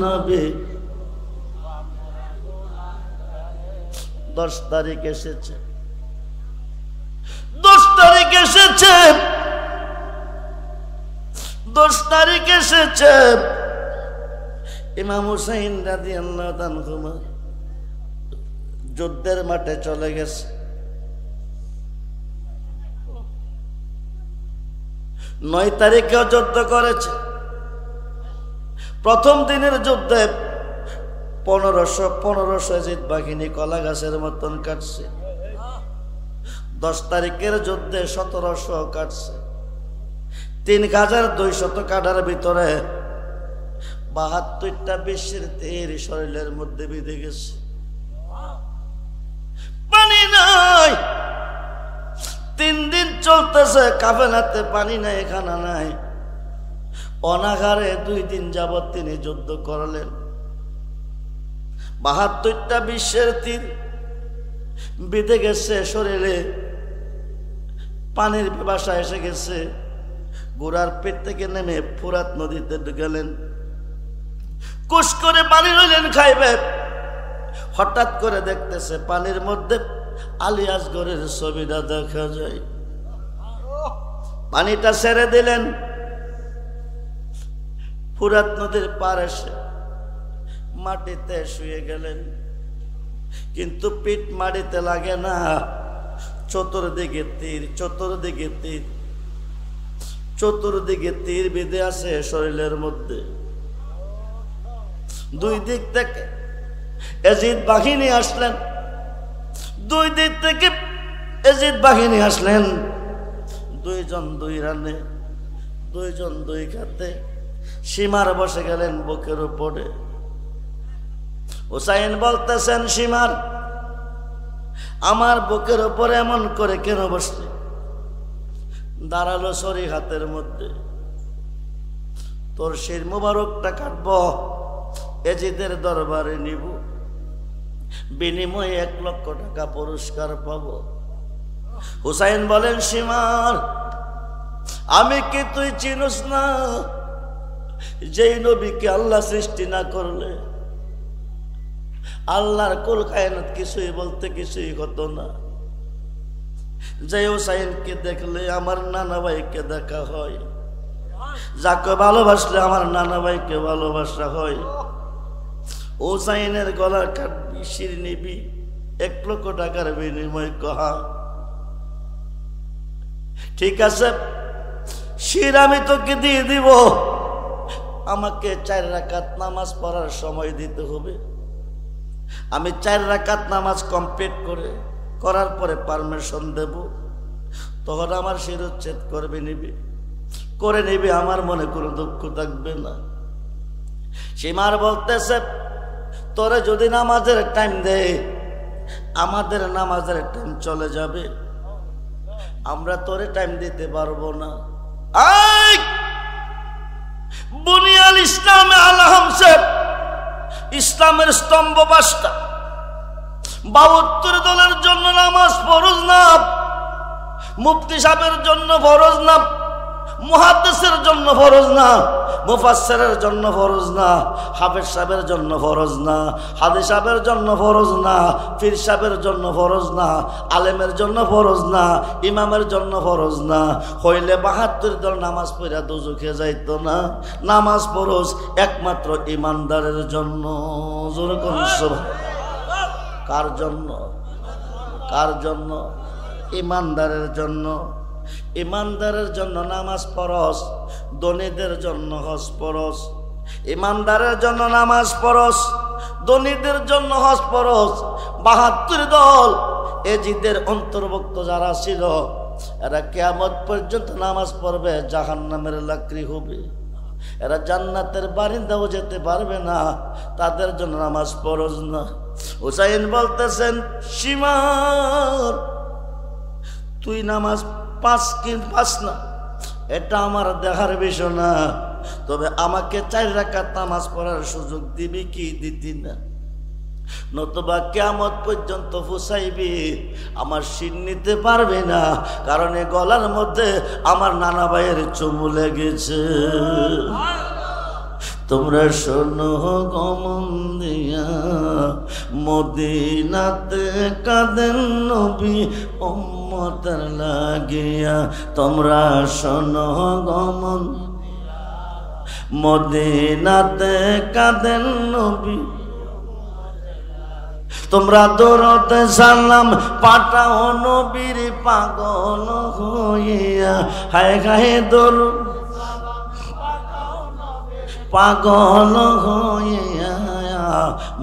নবী। 10 তারিখ এসেছে, 10 তারিখ এসেছে, 10 তারিখ এসেছে। ইমাম হুসাইন রাদিয়াল্লাহু তাআলা যুদ্ধের মাঠে চলে গেছে। 9 তারিখেও যুদ্ধ করেছে। প্রথম দিনের যুদ্ধে 1500 জিত বাহিনী কলা গাছের মতন কাটছে। 10 তারিখের যুদ্ধে 1700 কাটছে। 3200 কাটার ভিতরে 72টা বিশ্বের তীর শরীরের মধ্যে বিঁধে গেছে। পানি নাই, 3 দিন চলতেছে কাফেলাতে পানি নাই, খানা নাই। অনাহারে 2 দিন যাবৎ তিনি যুদ্ধ করলেন। 72টা বিশ্বের তীর বিঁধে গেছে শরীরে, পানির পিপাসা এসে গেছে। ঘোড়ার পেট থেকে নেমে ফুরাত নদীতে গেলেন, কুশ করে পানি রইলেন খাইবে। হঠাৎ করে দেখতেছে পানির মধ্যে আলী আসগরের ছবিটা দেখা যায়। পানিটা ছেড়ে দিলেন, ফুরাত নদীর পার এসে মাটিতে শুয়ে গেলেন, কিন্তু পিঠ মাটিতে লাগে না, চতুর্দিকে তীর, চতুর্দিকে তীর, চতুর্দিকে তীর বেঁধে আছে শরীরের মধ্যে। দুই দিক থেকে এজিদ বাহিনী আসলেন, দুই দিক থেকে এজিদ বাহিনী আসলেন, দুইজন দুই রানে, দুইজন দুই খাতে। সীমার বসে গেলেন বুকের উপরে। হুসাইন বলতেছেন, সীমার আমার বুকের উপরে এমন করে কেন বসলে? দাঁড়ালো ছড়ি হাতের মধ্যে, তোর শির মুবারকটা কাটব, এজিদের দরবারে নিব, বিনিময়ে 1 লক্ষ টাকা পুরস্কার পাব। হুসাইন বলেন, সীমার আমি কি তুই চিনস না? যেই নবীকে আল্লাহ সৃষ্টি না করলে আল্লাহর কুল কায়নাত কিছুই বলতে কিছুই হতো না। যে হুসাইনকে দেখলে আমার নানা ভাইকে দেখা হয়, যাকে ভালোবাসলে আমার নানা ভাইকে ভালোবাসা হয়। হুসাইনের গলার কাটবি, শির নিবি, 1 লক্ষ টাকার বিনিময় কহা। ঠিক আছে, শির আমি তোকে দিয়ে দিব, আমাকে 4 রাকাত নামাজ পড়ার সময় দিতে হবে। আমি 4 রাকাত নামাজ কমপ্লিট করার পরে পারমিশন দেব, তখন আমার শিরোচ্ছেদ করবে, নিবি, করে নিবি, আমার মনে কোনো দুঃখ থাকবে না। সীমার বলতেছে, তোরে যদি নামাজের টাইম দেয়, আমাদের নামাজের টাইম চলে যাবে, আমরা তোরে টাইম দিতে পারবো না। বুনিয়াল ইসলামে আলা হামসে, ইসলামের স্তম্ভ 5টা, 72 দলের জন্য নামাজ ফরজ না, মুফতি সাহেবের জন্য ফরজ না, মুহাদ্দিসের জন্য ফরজ না, মুফাসসিরের জন্য ফরজ না, হাফেজ সাহেবের জন্য ফরজ না, হাদিস সাহেবের জন্য ফরজ না, পীর সাহেবের জন্য ফরজ না, আলেমের জন্য ফরজ না, ইমামের জন্য ফরজ না। হইলে 72 দল নামাজ পড়া দোজখে যাইতো না। নামাজ ফরজ একমাত্র ইমানদারের জন্য। জোরে কোন সুবহানাল্লাহ। কার জন্য? কার জন্য? ইমানদারের জন্য। ইমানদারের জন্য নামাজ ফরজ, ধনীদের জন্য হজ ফরজ। ইমানদারের জন্য নামাজ ফরজ, ধনীদের জন্য হজ ফরজ। 72 দল এজিদের অন্তর্ভুক্ত যারা ছিল, এরা কিয়ামত পর্যন্ত নামাজ পড়বে, জাহান্নামের লাকড়ি হবে, এরা জান্নাতের বারিন্দাও যেতে পারবে না, তাদের জন্য নামাজ ফরজ না। হুসাইন বলতেছেন, সীমার তুই নামাজ 5 না, এটা আমার দেখার বিষয় না, তবে আমাকে 4 রাকাত নামাজ পড়ার সুযোগ দিবি কি দিতি না? নতুবা কিয়ামত পর্যন্ত ফুসাইবি, আমার শির নিতে পারবে না, কারণ এই গলার মধ্যে আমার নানা ভাইয়ের চুমু লেগেছে। তোমরা শোনো গো মন দিয়া, মদিনাতে কাঁদেন নবী উম্মতের লাগিয়া। তোমরা শোনো গো মন, মদিনাতে কাঁদেন নবী, তোমরা দরুদ সালাম পাঠাও নবীর পাগল হইয়া। হায় হায় দরুদ পাগল হইয়া,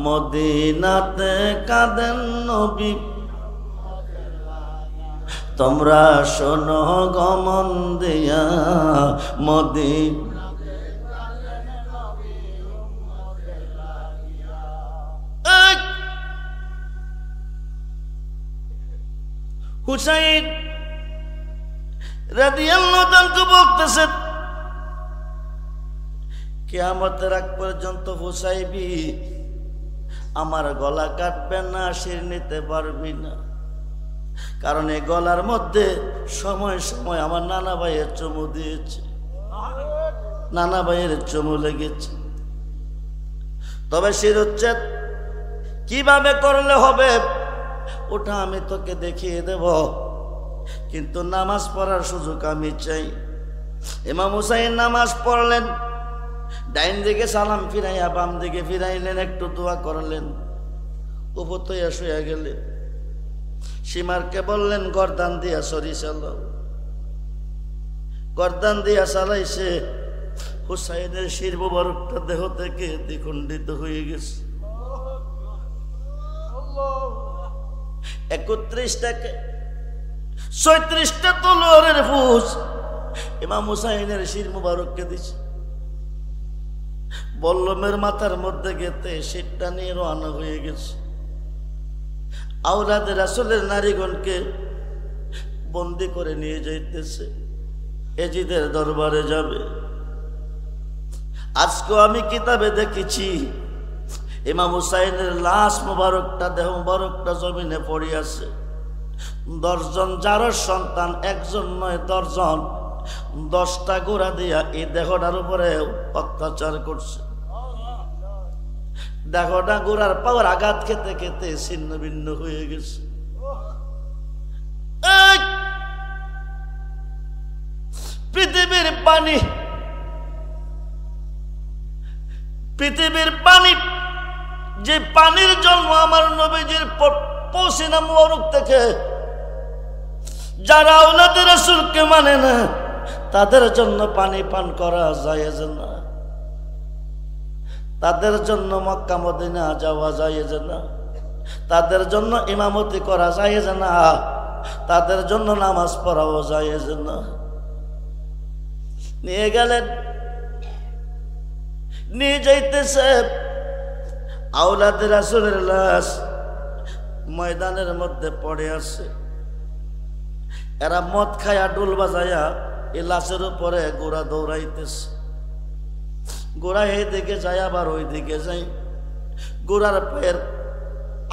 মদিনাতে কাঁদেন নবী। তোমরা শোনো গো মন দিয়া, মদিনা হুসাইন রাদিয়াল্লাহু তাআলা বলতেছেন, কিয়ামতের আগ পর্যন্ত হুসাইবি, আমার গলা কাটবেন না, শির নিতে পারবি না, কারণ এই গলার মধ্যে সময় সময় আমার নানা ভাইয়ের চুমু দিয়েছে, নানা ভাইয়ের চুমু লেগেছে। তবে শিরোচ্ছেদ কিভাবে করলে হবে? ওটা আমি তোকে দেখিয়ে দেব, কিন্তু নামাজ পড়ার সুযোগ আমি চাই। ইমাম হুসাইন নামাজ পড়লেন, ডাইন দিকে সালাম ফিরাইয়া বাম দিকে ফিরাইলেন, একটু দোয়া করলেন, উপতইয়া শুয়ে গেলেন। সীমারকে বললেন গর্দান দিয়া সরি চালাও। গর্দান দিয়া চালাইছে, হুসাইনের শির মোবারকটা দেহ থেকে দ্বিখণ্ডিত হয়ে গেছে। 31টাকে 36টা তলোয়ারের ফুস ইমাম হুসাইনের শির মোবারককে দিছে। বল্লমের মাথার মধ্যে গেতে শিরটা নিয়ে রওনা হয়ে গেছে। আওলাদে রাসূলের নারীগণকে বন্দি করে নিয়ে যাইতেছে, এজিদের দরবারে যাবে। আজকে আমি কিতাবে দেখেছি ইমাম হুসাইনের লাশ মোবারকটা, দেহ মোবারকটা জমিনে পড়ে আছে। 10 জন জারর সন্তান, একজন নয় 10 জন, 10টা গোড়া দিয়া এই দেহটার উপরে অত্যাচার করছে। দেহটা গোড়ার পাওয়ার আঘাত খেতে খেতে ছিন্ন ভিন্ন হয়ে গেছে। পৃথিবীর পানি, পৃথিবীর পানি, যে পানির জন্ম আমার নবীজির পসিনা মোবারক থেকে, যারা আওলাদে রাসূলকে মানে না তাদের জন্য পানি পান করা জায়েজ না, তাদের জন্য মক্কা মদিনা যাওয়া জায়েজ না, তাদের জন্য ইমামতি করা জায়েজ না, তাদের জন্য নামাজ পড়াও জায়েজ না। নিয়ে গেলেন, নিয়ে যাইতেছে আওলাদে রাসূলের লাশ ময়দানের মধ্যে পড়ে আছে। এরা মদ খায়া ডোল বাজায়া এই লাশের উপরে গোড়া দৌড়াইতেছে। গোড়া এই দিকে যায় আবার ওই দিকে যায়, গোড়ার পায়ের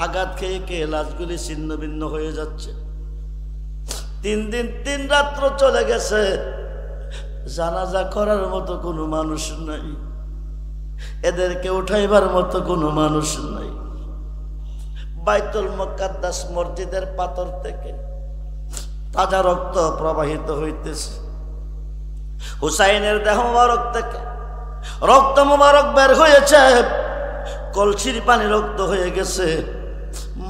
আঘাত খেয়ে খেয়ে লাশগুলি ছিন্ন ভিন্ন হয়ে যাচ্ছে। 3 দিন 3 রাত্র চলে গেছে, জানাজা করার মতো কোনো মানুষ নাই, এদেরকে উঠাইবার মতো কোনো মানুষ নাই। বাইতুল মুকাদ্দাস মসজিদের পাথর থেকে তাজা রক্ত প্রবাহিত হইতেছে। হুসাইনের দেহ মোবারক থেকে রক্ত মোবারক বের হয়েছে। কলসির পানি রক্ত হয়ে গেছে,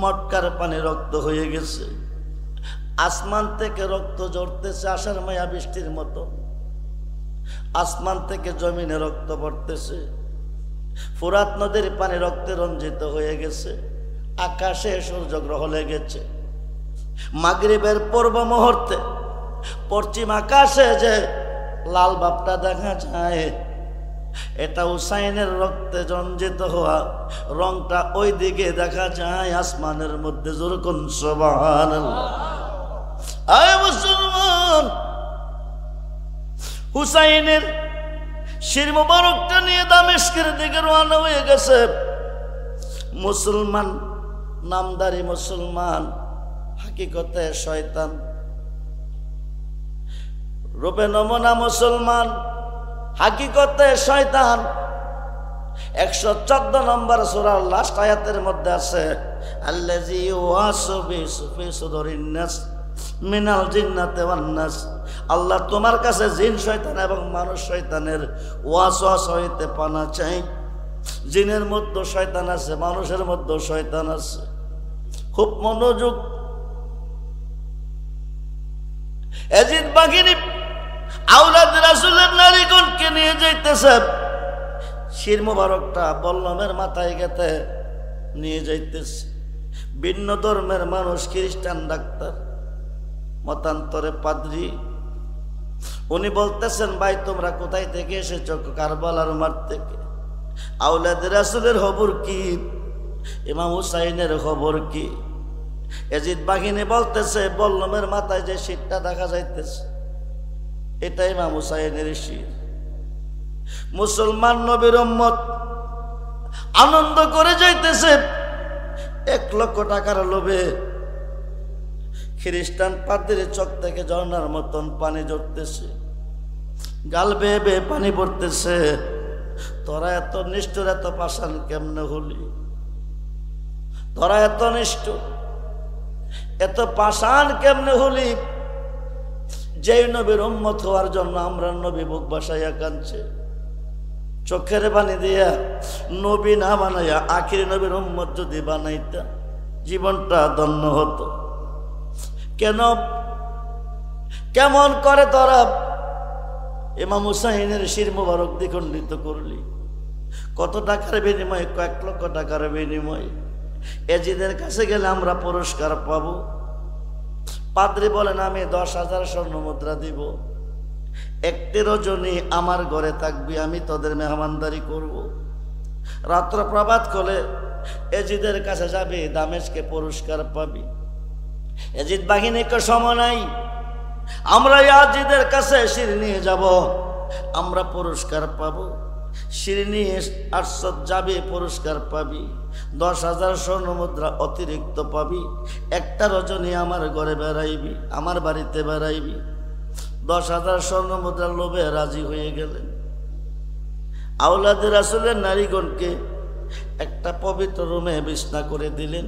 মটকার পানি রক্ত হয়ে গেছে। আসমান থেকে রক্ত ঝরতেছে আষাঢ় মায়া বৃষ্টির মতো, আসমান থেকে জমিনে রক্ত পড়তেছে। ফুরাত নদীর পানি রক্তে রঞ্জিত হয়ে গেছে, আকাশে সূর্যগ্রহ লেগেছে। মাগরিবের পূর্ব মুহূর্তে পশ্চিম আকাশে যে লাল ভাবটা দেখা যায়, এটা হুসাইনের রক্তে রঞ্জিত হওয়া, রংটা ওই দিকে দেখা যায় আসমানের মধ্যে। যেরকম সুবহানাল্লাহ। আয় মুসলমান, হুসাইনের শির মোবারকটা নিয়ে দামেস্কের দিকে রওনা হয়ে গেছে। মুসলমান, নামদারি মুসলমান, হাকিকতে শয়তান। রূপে নমুনা মুসলমান, হাকিকতে শয়তান। 114 নম্বর সূরার লাস্ট আয়াতের মধ্যে আছে, আল্লাযী ওয়াসবিসু ফি সুদুরিন নাস মিনাল জিন্নাতি ওয়ান নাস। আল্লাহ তোমার কাছে জিন শয়তান এবং মানুষ শয়তানের ওয়াসওয়াসা হইতে পানা চাই। জিনের মধ্যে শয়তান আছে, মানুষের মধ্যে শয়তান আছে। খুব মনোযোগ। এজিদ বাহিনী আওলাদে রাসূলের নারীগণকে নিয়ে যাইতেছে। শির মোবারকটা বল্লমের মাথায় গেতে নিয়ে যাইতেছে। ভিন্ন ধর্মের মানুষ, খ্রিস্টান ডাক্তার, মতান্তরে পাদ্রী, উনি বলতেছেন, ভাই তোমরা কোথায় থেকে এসেছো? কারবালার মাঠ থেকে। আওলাদে রাসূলের খবর কি? ইমাম হুসাইনের খবর কি? এজিদ বাহিনী বলতেছে, বল্লমের মাথায় যে শিরটা দেখা যাইতেছে এটা ইমাম হুসাইনের শির। মুসলমান নবীর উম্মত আনন্দ করে যাইতেছে। 1 লক্ষ টাকার লোভে খ্রিস্টান পাদ্রীর চোখ থেকে ঝর্ণার মতন পানি ঝরতেছে, গাল বেয়ে বেয়ে পানি পড়তেছে। তোরা এত নিষ্ঠুর, এত পাষাণ কেমনে হলি? তোরা এত নিষ্ঠুর। এত পাষাণ কেমনে হলি? যেই নবীর উম্মত হওয়ার জন্য আমরা নবী বুক বাসাইয়া কাঁদছে, চোখের পানি দিয়া নবী না বানাইয়া আখির নবীর উম্মত যদি বানাইতা জীবনটা ধন্য হতো। কেন কেমন করে তোরা ইমাম হুসাইনের শির মোবারক দ্বিখণ্ডিত করলি? কত টাকার বিনিময়ে? কয়েক লক্ষ টাকার বিনিময়ে। এজিদের কাছে গেলে আমরা পুরস্কার পাবো। পাদ্রী বলেন আমি 10,000 স্বর্ণ মুদ্রা দিব, একটি রজনী আমার ঘরে থাকবি, আমি তোদের মেহমানদারি করব। রাত্র প্রভাত হলে এজিদের কাছে যাবি, দামেশকে পুরস্কার পাবি। এজিদ বাহিনীকে সময় নাই, আমরা ইয়াজিদের কাছে শির নিয়ে যাব, আমরা পুরস্কার পাবো। শির নিয়ে 800 যাবে, পুরস্কার পাবি। 10,000 স্বর্ণ মুদ্রা অতিরিক্ত পাবি। একটা রজনী আমার ঘরে বেড়াইবি, আমার বাড়িতে বেড়াইবি। 10,000 স্বর্ণ মুদ্রার লোভে রাজি হয়ে গেলেন। আওলাদে রাসূলের নারীগণকে একটা পবিত্র রুমে বিছনা করে দিলেন,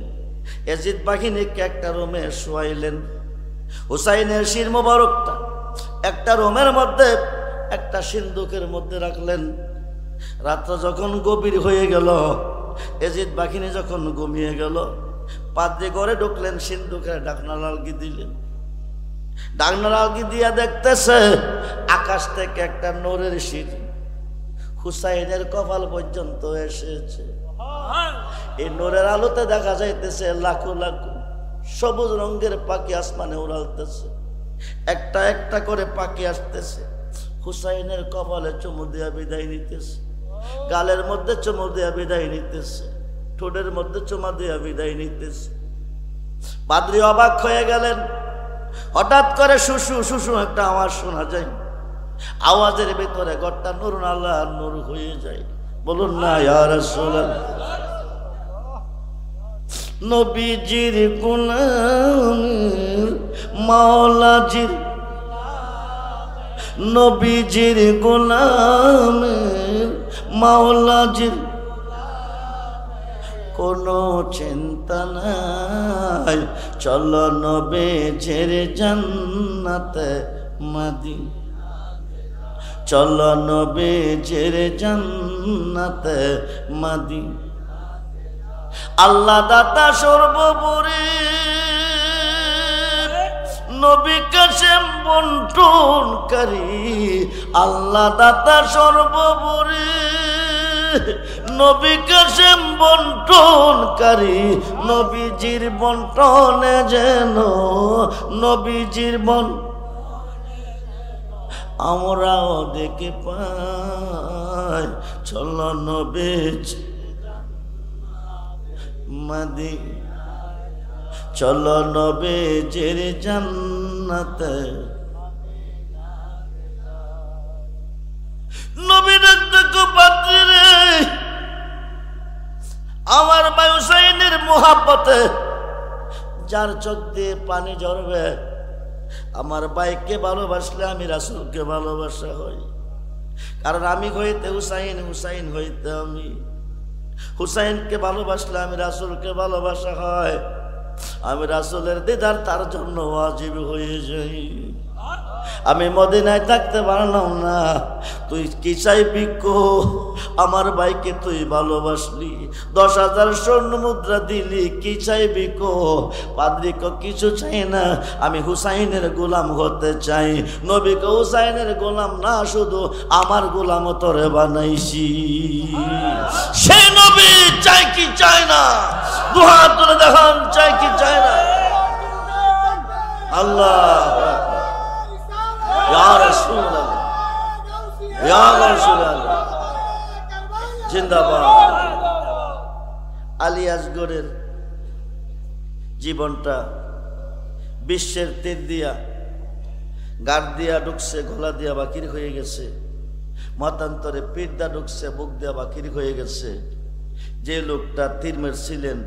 এজিদ বাহিনীকে একটা রুমে শোয়াইলেন। হুসাইনের শির মোবারকটা একটা রুমের মধ্যে একটা সিন্দুকের মধ্যে রাখলেন। রাত্র যখন গভীর হয়ে গেল, এজিদ বাহিনী যখন ঘুমিয়ে গেল, পাদ্রী ঘরে ঢুকলেন, সিন্দুকের ঢাকনা লালগি দিলেন। ঢাকনা লালগি দিয়া দেখতেছে আকাশ থেকে একটা নূরের সিঁড়ি হুসাইনের কপাল পর্যন্ত এসেছে। এই নূরের আলোতে দেখা যাইতেছে লাখো লাখো সবুজ রঙের পাখি আসমানে উড়ালতেছে, একটা একটা করে পাখি আসতেছে, হুসাইনের কপালে চুমু দিয়া বিদায় নিতেছে, গালের মধ্যে চুমু দিয়া বিদায় নিতেছে, ঠোঁটের মধ্যে চুমা দিয়া বিদায় নিতেছে। পাদ্রী অবাক হয়ে গেলেন। হঠাৎ করে শুশু শুশু একটা আওয়াজ শোনা যায়। আওয়াজের ভিতরে ঘরটা নূর আল্লাহ নূর হয়ে যায়। বলুন না ইয়া রাসূলুল্লাহ। নবীজির গোলামের মাওলাজির, নবীজির গোলামের মাওলাজির কোনো চিন্তা নাই, চলো নবীজির জান্নাতে মদিনা, চলো নবীজির জান্নাতে মদিনা। আল্লাহ দাতা সর্বোপরি, নবী কাসেম বন্টনকারী। আল্লাহ দাতা সর্বোপরি, নবী কাসেম বন্টনকারী। নবীজির বন্টনে যেন, নবীজির আমরাও দেখে পাই, চলো নবীজি মদিনা, চলো নবীজির জান্নাতে। নবী দেখো পাদ্রী রে, আমার ভাই হুসাইনের মুহাব্বতে যার চোখ দিয়ে পানি ঝরবে, আমার ভাইকে ভালোবাসলে আমি রাসূলকে ভালোবাসা হয়। কারণ আমি হইতে হুসাইন, হুসাইন হইতে আমি। হুসাইনকে ভালোবাসলে আমি রাসূলকে ভালোবাসা হয়। আমি রাসূলের দিদার তার জন্য ওয়াজিব হয়ে যাই। আমি মদিনায় থাকতে পারলাম না, তুই কি চাইবি কো? আমার ভাইকে তুই ভালোবাসলি, 10,000 স্বর্ণ মুদ্রা দিলি, কি চাইবি কো? পাদ্রী কো কিছু চাই না, আমি হুসাইনের গোলাম হতে চাই। নবী কো হুসাইনের গোলাম না, শুধু আমার গোলাম তোরে বানাইছি। সেই নবী চাই কি চাই না? দুহাত তুলে দেখান, চাই কি চাই না? আল্লাহ ইয়া রাসূলুল্লাহ, ইয়া রাসূলুল্লাহ জিন্দাবাদ। আলী আসগরের জীবনটা বিশ্বের তীর দিয়া, গাড় দিয়া ঢুকছে, গলা দিয়া বাকির হয়ে গেছে, মতান্তরে পিঠ দিয়া ঢুকছে, বুক দিয়া বাকির হয়ে গেছে। যে লোকটা তীর মেরেছিলেন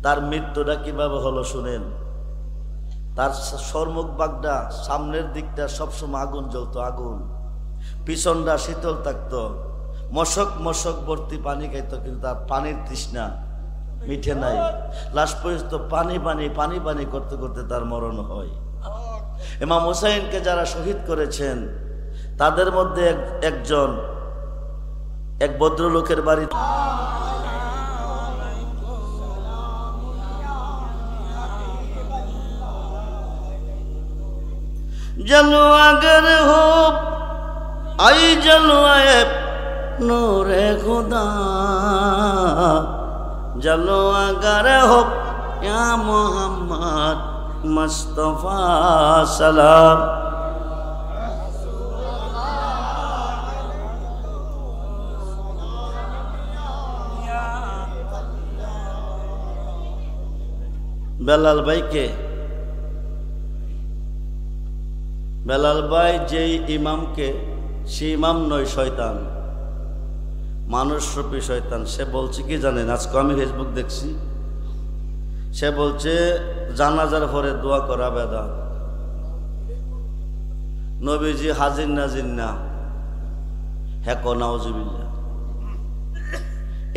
তার মৃত্যুটা কিভাবে হলো শুনেন। তার সম্মুখ বাগটা, সামনের দিকটা সবসময় আগুন জ্বলতো, আগুন, পিছনটা শীতল থাকতো, মশক মশক ভর্তি পানি খাইতো, কিন্তু তার পানির তৃষ্ণা মিঠে নাই। লাস্ট পর্যন্ত পানি পানি পানি পানি করতে করতে তার মরণ হয়। ইমাম হুসাইনকে যারা শহীদ করেছেন তাদের মধ্যে একজন এক ভদ্রলোকের বাড়ি जलो अगर हो आई जलो आए नूरे खुदा जलो अगर हो या मोहम्मद मुस्तफा सलाम बेलाल भाई के বেলাল ভাই যেই ইমামকে, সে ইমাম নয়, শয়তান, মানুষরূপী শয়তান। সে বলছে কি জানেন, আজকে আমি ফেসবুক দেখছি, সে বলছে জানাজার পরে দোয়া করা বেদাত, নবীজি হাজির নাজির না, হ্যাঁ কো নাউজুবিল্লাহ।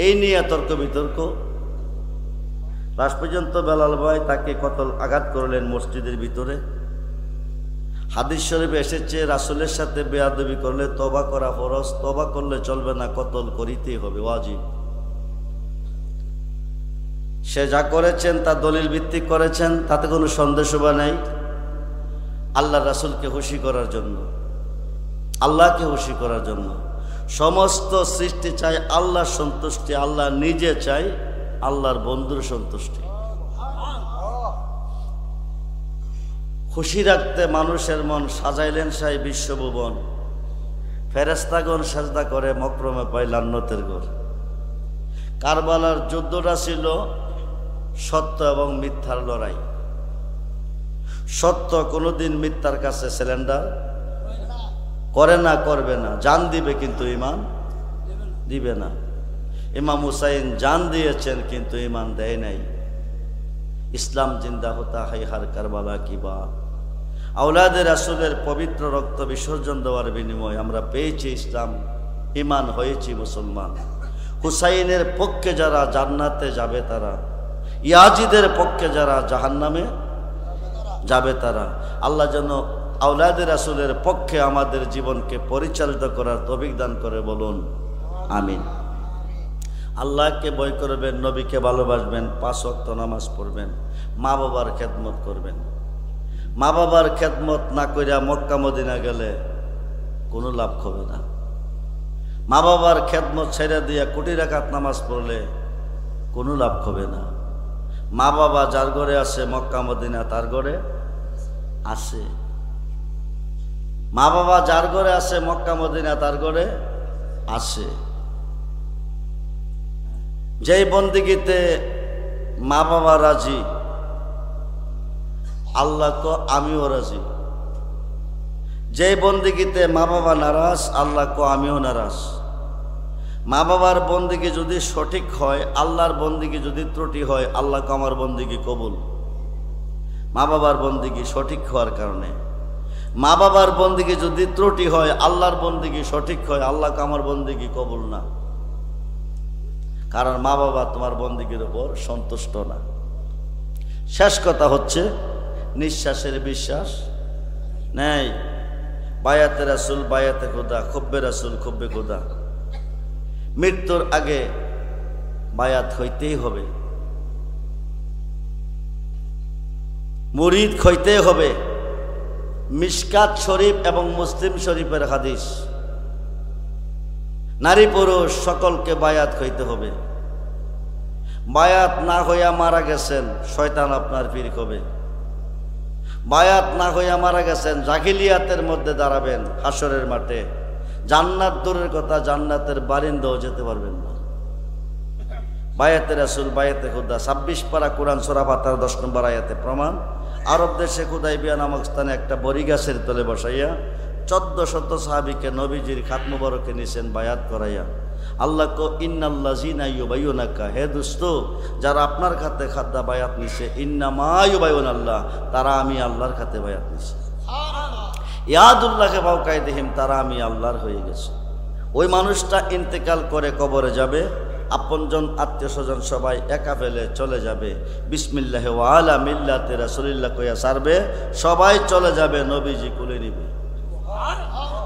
এই নিয়ে তর্ক বিতর্ক। লাস্ট পর্যন্ত বেলাল ভাই তাকে কতল আঘাত করলেন মসজিদের ভিতরে। হাদিস শরীফে এসেছে রাসূলের সাথে বেয়াদবি করলে তওবা করা ফরজ, তওবা করলে চলবে না, কতল করিতেই হবে, ওয়াজিব। সে যা করেছেন তা দলিল ভিত্তিক করেছেন, তাতে কোনো সন্দেহ বা নাই। আল্লাহ রাসূলকে খুশি করার জন্য, আল্লাহকে খুশি করার জন্য। সমস্ত সৃষ্টি চাই আল্লাহর সন্তুষ্টি, আল্লাহ নিজে চাই আল্লাহর বন্ধুর সন্তুষ্টি। খুশি রাখতে মানুষের মন সাজাইলেন সাই বিশ্বভুবন, ফেরেশতাগণ সাজদা করে মকরমে পায় লান্নতের ঘর। কারবালার যুদ্ধটা ছিল সত্য এবং মিথ্যার লড়াই। সত্য কোনোদিন মিথ্যার কাছে সিলিন্ডার করে না, করবে না। জান দিবে কিন্তু ঈমান দিবে না। ইমাম হুসাইন জান দিয়েছেন কিন্তু ঈমান দেয় নাই। ইসলাম জিন্দা হতা है हर কারবালা কি বাত। আওলাদে রাসূলের পবিত্র রক্ত বিসর্জন দেওয়ার বিনিময়ে আমরা পেয়েছি ইসলাম, ঈমান হয়েছি মুসলমান। হুসাইনের পক্ষে যারা জান্নাতে যাবে তারা, ইয়াজিদের পক্ষে যারা জাহান্নামে যাবে তারা। আল্লাহ যেন আওলাদে রাসূলের পক্ষে আমাদের জীবনকে পরিচালিত করার তৌফিক দান করে, বলুন আমিন। আল্লাহকে ভয় করবেন, নবীকে ভালোবাসবেন, 5 ওয়াক্ত নামাজ পড়বেন, মা বাবার খেদমত করবেন। মা বাবার খেদমত না কইরা মক্কা মদিনা গেলে কোনো লাভ হবে না। মা বাবার খেদমত ছেড়ে দিয়া কোটি রাকাত নামাজ পড়লে কোনো লাভ হবে না। মা বাবা যার ঘরে আছে মক্কা মদিনা তার ঘরে আছে। মা বাবা যার ঘরে আছে মক্কা মদিনা তার ঘরে আছে। যেই বন্দিগিতে মা বাবা রাজি, আল্লাহ কো আমিও রাজি। যেই বন্দিগিতে মা বাবা নারাজ, আল্লাহ কো আমিও নারাজ। মা বাবার বন্দিগি যদি সঠিক হয়, আল্লাহর বন্দিগি যদি ত্রুটি হয়, আল্লাহ কো আমার বন্দিগি কবুল। মা বাবার বন্দিগি সঠিক হওয়ার কারণে, মা বাবার বন্দিগি যদি ত্রুটি হয়, আল্লাহর বন্দিগি সঠিক হয়, আল্লাহ কো আমার বন্দিগি কবুল না। কারণ মা বাবা তোমার বন্দিগির উপর সন্তুষ্ট না। শেষ কথা হচ্ছে নিঃশ্বাসের বিশ্বাস নেই। বায়াতে রাসূল বায়াতে খোদা, খুব্বে রাসূল খুব্বে খোদা। মৃত্যুর আগে বায়াত হইতেই হবে, মুরিদ হইতেই হবে। মিশকাত শরীফ এবং মুসলিম শরীফের হাদিস, নারী পুরুষ সকলকে বায়াত হইতে হবে। বায়াত না হইয়া মারা গেছেন, শয়তান আপনার পীর হবে। বায়াত না হইয়া মারা গেছেন, জাহিলিয়াতের মধ্যে দাঁড়াবেন হাসরের মাঠে। জান্নাত দূরের কথা, জান্নাতের বারিন্দাও যেতে পারবেন না। বায়াতে রাসূল বায়াতে খুদা, 26 পারা কোরআন সূরা ফাতিহার 10 নম্বর আয়াতে প্রমাণ। আরব দেশে হুদাইবিয়া নামক স্থানে একটা বড়ি গাছের তলে বসাইয়া 1400 সাহাবীকে নবীজির খাত মুবারকে নিছেন বায়াত করাইয়া। আল্লাহ কো ইন্নাল্লাযিনা ইউবাইয়ুনাকা, হে দোস্ত যারা আপনার খাতে খাদ্দা বায়াত নিছে, ইন্নামা ইউবাইয়ুনাল্লাহ, তারা আমি আল্লাহর খাতে বায়াত নিছে। ইয়াদুল্লাহকে ফাওকাইদিহিম, তারা আমি আল্লাহর হয়ে গেছে। ওই মানুষটা ইন্তেকাল করে কবরে যাবে, আপনজন আত্মীয় স্বজন সবাই একা ফেলে চলে যাবে, বিসমিল্লাহ ওয়া আলা মিল্লাতি রাসূলিল্লাহ কইয়া সারবে, সবাই চলে যাবে, নবীজি কুলে নিবে,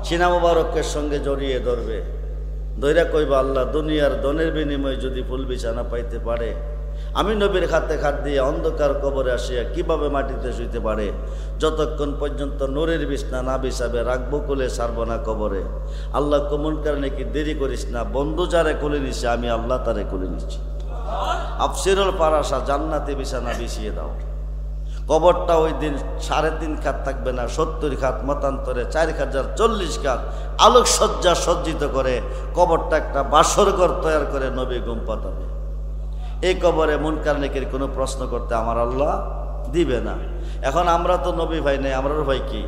সিনা মুবারকের সঙ্গে জড়িয়ে ধরবে, ধৈরা কইবা আল্লাহ দুনিয়ার দনের বিনিময়ে যদি ফুল বিছানা পাইতে পারে, আমি নবীর খাতে খাত দিয়ে অন্ধকার কবরে আসিয়া কিভাবে মাটিতে শুইতে পারে, যতক্ষণ পর্যন্ত নূরের বিছনা না বিছাবে রাখবো কোলে ছাড়বো না কবরে। আল্লাহ কমন কারণে কি দেরি করিস না, বন্ধু যারে কোলে নিছে আমি আল্লাহ তারে কোলে নিচ্ছি। আফসিরুল পারাসা জান্নাতে বিছানা বিছিয়ে দাও। কবরটা ওই দিন 3.5 খাত থাকবে না, 70 খাত, মতান্তরে 4040 খাত আলোকসজ্জা সজ্জিত করে কবরটা একটা বাসর ঘর তৈরি করে নবী ঘুম পাতাবে। এই কবরে মুনকার নেকির কোনো প্রশ্ন করতে আমার আল্লাহ দিবে না। এখন আমরা তো নবী ভাই নেই, আমরার ভাই কি?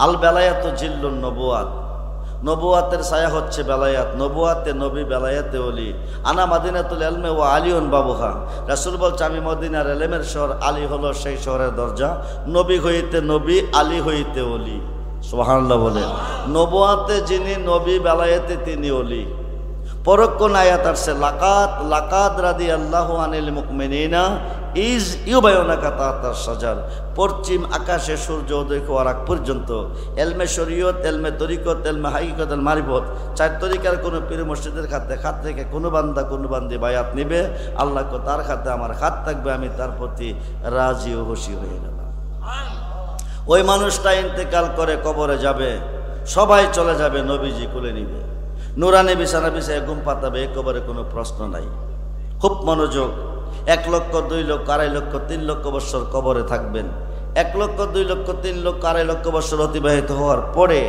আল বেলায়াত জিল্লুন নবুয়াত, নবুয়াতের ছায়া হচ্ছে বেলায়াত, নবুয়াতে নবী বেলায়াতে ওলি। আনা মাদিনাতুল ইলমে ওয়া আলিউন বাবুহা, রাসূল বলছে আমি মদিনার ইলমের শহর, আলী হলো সেই শহরের দরজা। নবী হইতে নবী, আলী হইতে ওলি। সুবহানাল্লাহ বলে। নবুয়াতে যিনি নবী, বেলায়াতে তিনি ওলি। পরক্ষণ আয়াত আসছে লাকাত লাকাত রাদিয়াল্লাহু আনিল মুমিনিনা ইজ ইউবায়ুনাকা তাহতাশ শাজার, পশ্চিম আকাশে সূর্য উদয় হওয়ার আগ পর্যন্ত এলমে শরীয়ত, এলমে তরিকত, এলমে হাকিকত, এল মারিফত, 4 তরিকার কোনো পীর মুর্শিদের খাতে খাত থেকে কোনো বান্দা কোনো বান্দি বায়াত নিবে, আল্লাহ কো তার খাতে আমার খাত থাকবে, আমি তার প্রতি রাজি ও খুশি হয়ে গেলাম। ওই মানুষটা ইন্তেকাল করে কবরে যাবে, সবাই চলে যাবে, নবীজি কোলে নিবে, নুরানি বিছানা বিছায় ঘুম পাতাবে, কবরে কোনো প্রশ্ন নাই। খুব মনোযোগ। 1 লক্ষ 2 লক্ষ 2.5 লক্ষ 3 লক্ষ বছর কবরে থাকবেন। 1 লক্ষ 2 লক্ষ 3 লক্ষ 2.5 লক্ষ বছর অতিবাহিত হওয়ার পরে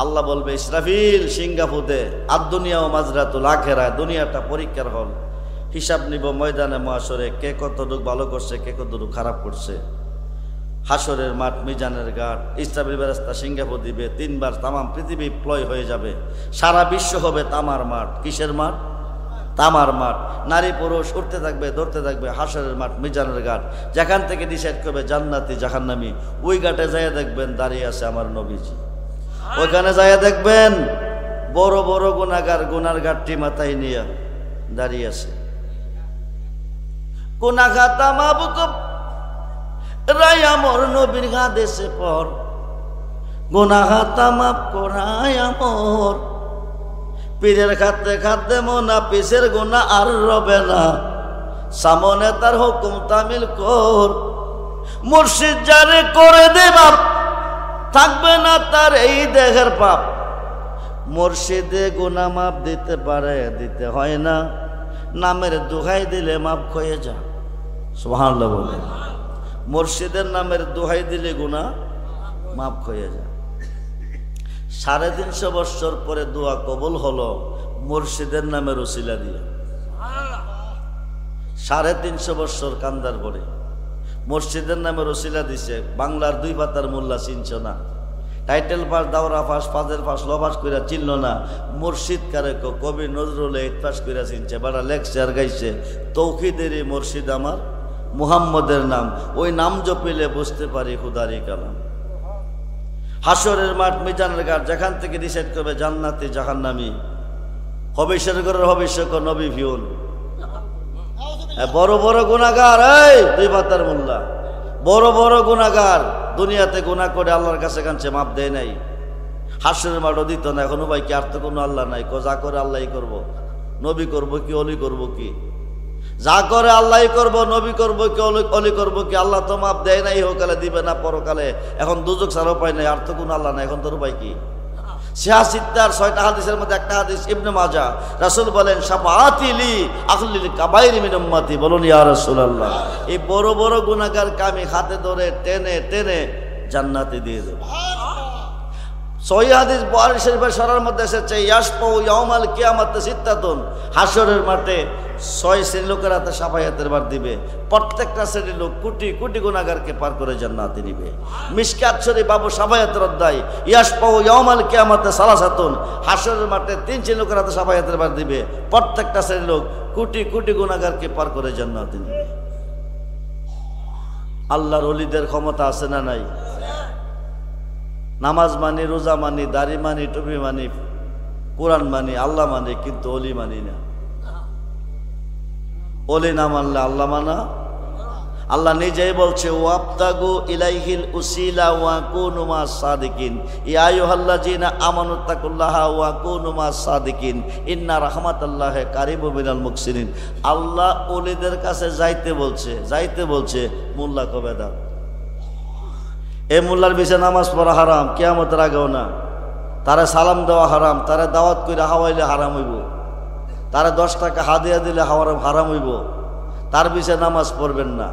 আল্লাহ বলবে ইসরাফিল সিঙ্গাপুরে আর দুনিয়া ও মাজরাতুল আখিরা, দুনিয়াটা পরীক্ষার হল, হিসাব নিব ময়দানে মহাশরে, কে কতটুক ভালো করছে, কে কতটুক খারাপ করছে। হাসরের মাঠ, মিজানের ঘাট, ইসরাফিল ফেরেশতা সিঙ্গাপুর দিবে 3 বার, তামাম পৃথিবী প্লয় হয়ে যাবে, সারা বিশ্ব হবে তামার মাঠ। কিসের মাঠ? তামার মাঠ। নারী পুরুষ উঠতে থাকবে, ধরতে থাকবে, হাসরের মাঠ, মিজানের ঘাট, যেখান থেকে ডিসাইড করবে জান্নাতি জাহান্নামী, ওই ঘাটে যাইয়া দেখবেন দাঁড়িয়ে আছে আমার নবীজি। ওইখানে যাইয়া দেখবেন বড় বড় গুনাহগার গুনার ঘাটটি মাথায় নিয়ে দাঁড়িয়ে আছে। গুনাহ খাতা মাবুক রাই আমর নবীর গাদেশে পর, গুনাহ খাতা মাফ করাই আমর, পীরের খাতে খাতে মোনা পিসের গুনাহ আর রবে না, সামনে তার হুকুম তামিল কর, মুর্শিদ যারে করে দে বাপ, থাকবে না তার এই দেহের পাপ। মুর্শিদে গুনাহ মাফ দিতে পারে, দিতে হয় না, নামের দোহাই দিলে মাফ হয়ে যা। সুবহানাল্লাহ বলে। মুর্শিদের নামের দোহাই দিলে গুনাহ মাফ হয়ে যায়। 350 বছর পরে দোয়া কবুল হলো মুর্শিদের নামের ওসিলা দিয়ে। 350 বছর কান্দার পরে মুর্শিদের নামের ওসিলা দিছে। বাংলার 2 পাতার মোল্লা চিনছ না, টাইটেল পাস, দাওরা পাস, ফাজেল পাস, লবাস কইরা চিনল না, মুর্শিদ কারে কবি নজরুল 8 পাস কইরা চিনছে, বাড়া লেকচার গাইছে, তৌহিদেরই মুর্শিদ আমার মুহাম্মদের নাম, ওই নাম জপিলে বুঝতে পারি খুদারি কালাম। হাসরের মাঠ, মিজানের ঘাট, যেখান থেকে ডিসাইড করবে জান্নাতি জাহান্নামী, হবিষ্যের ঘরের হবিষ্যক নবী ভিউন, বড় বড় গুনাহগার, এই 2 পাতার মোল্লা, বড় বড় গুনাহগার, দুনিয়াতে গুনাহ করে আল্লাহর কাছে কাঁদছে, মাপ দেয় নাই, হাসরের মাঠও দিত না। এখন ভাই কি আর তো কোনো আল্লাহ নাই? যা করে আল্লাহই করব, নবী করব কি অলি করব কি? যা করে আল্লাহই করব, নবী করব কি অলি করব কি? আল্লাহ তো মাপ দেয় না, ইহকালে দিবে না পরকালে, এখন দুজক ছাড়া উপায় নাই, আর তো কোনো আল্লাহ নাই, এখন তোর উপায় কি? 6টা হাদিসের মধ্যে একটা হাদিস ইবনে মাজাহ, রাসূল বলেন শাফাআতি লি আহলিল কাবাইর মিন উম্মতি, বলুন ইয়া রাসূলুল্লাহ, এই বড় বড় গুনাহগার কামি হাতে ধরে টেনে টেনে জান্নাতে দিয়ে দেব। সহিহ হাদিস বুখারী শরীফের সরার মধ্যে এসেছে ইয়াশফাউ ইয়াউমাল কিয়ামাতি সিত্তাতুন, হাসরের মাঠে 6 শ্রেণীর লোকের হাতে শাফায়াতের বার দিবে, প্রত্যেকটা শ্রেণীর লোক কোটি কোটি গুনাহগারকে পার করে জান্নাতে নিবে। মিশকাত শরীফ বাবু শাফায়াতের অধ্যায়, ইয়াশফাউ ইয়াউমাল কিয়ামাতি সালাসাতুন, হাসরের মাঠে 3 শ্রেণীর লোকের হাতে শাফায়াতের বার দিবে, প্রত্যেকটা শ্রেণীর লোক কোটি কোটি গুনাহগারকে পার করে জান্নাতে নিবে। আল্লাহর ওলিদের ক্ষমতা আছে না নাই? নামাজ মানি, রোজা মানি, দাড়ি মানি, টুপি মানি, কোরআন মানি, আল্লাহ মানি, কিন্তু অলি মানি না। ওলি না মানলে আল্লাহ মানা। আল্লাহ নিজেই বলছে ওয়াবতাগু ইলাইহিল উসিলা ওয়া কুনু মাস সাদিকিন, ইয়া আইয়ুহাল্লাযিনা আমানুত্তাকুল্লাহা ওয়া কুনু মাস সাদিকিন ইন্না রাহমাতাল্লাহি কারিবুম মিনাল মুহসিনিন। আল্লাহ ওলিদের কাছে যাইতে বলছে মোল্লা কবে দাও। এই মোল্লার পিছে নামাজ পড়া হারাম, কিয়ামতের আগেও না। তারা সালাম দেওয়া হারাম, তারা দাওয়াত করে হাওয়াইলে হারাম হইব, তারা 10 টাকা হাদিয়া দিলে হারাম হইব। তার পিছে নামাজ পড়বেন না,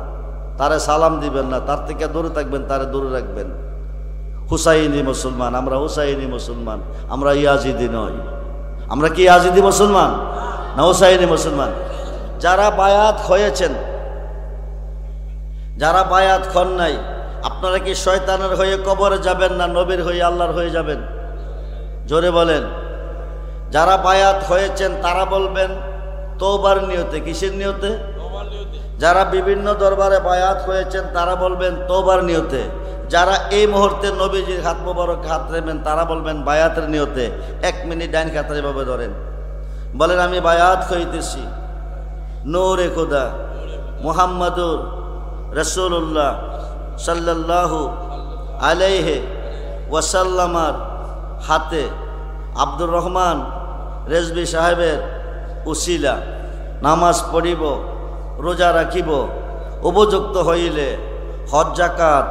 তারে সালাম দিবেন না, তার থেকে দূরে থাকবেন, তারে দূরে রাখবেন। হুসাইনি মুসলমান, আমরা হুসাইনি মুসলমান, আমরা ইয়াজিদি নই। আমরা কি ইয়াজিদি মুসলমান না হুসাইনি মুসলমান? যারা বায়াত হয়েছেন, যারা বায়াত হন নাই, আপনারা কি শয়তানের হয়ে কবরে যাবেন না নবীর হয়ে আল্লাহর হয়ে যাবেন? জোরে বলেন। যারা বায়াত হয়েছেন তারা বলবেন তওবার নিয়তে। কিসের নিয়তে? যারা বিভিন্ন দরবারে বায়াত হয়েছেন তারা বলবেন তওবার নিয়তে। যারা এই মুহূর্তে নবীজির হাত মোবারক হাত নেবেন তারা বলবেন বায়াতের নিয়তে। 1 মিনিট ডাইন কাতারে ভাবে ধরেন, বলেন আমি বায়াত হইতেছি নূরে খোদা মুহাম্মাদুর রাসূলুল্লাহ সাল্লাল্লাহু আলাইহি ওয়াসাল্লামার হাতে আব্দুর রহমান রেজবি সাহেবের উসিলা নামাজ পড়িব, রোজা রাখিব, উপযুক্ত হইলে হজ জাকাত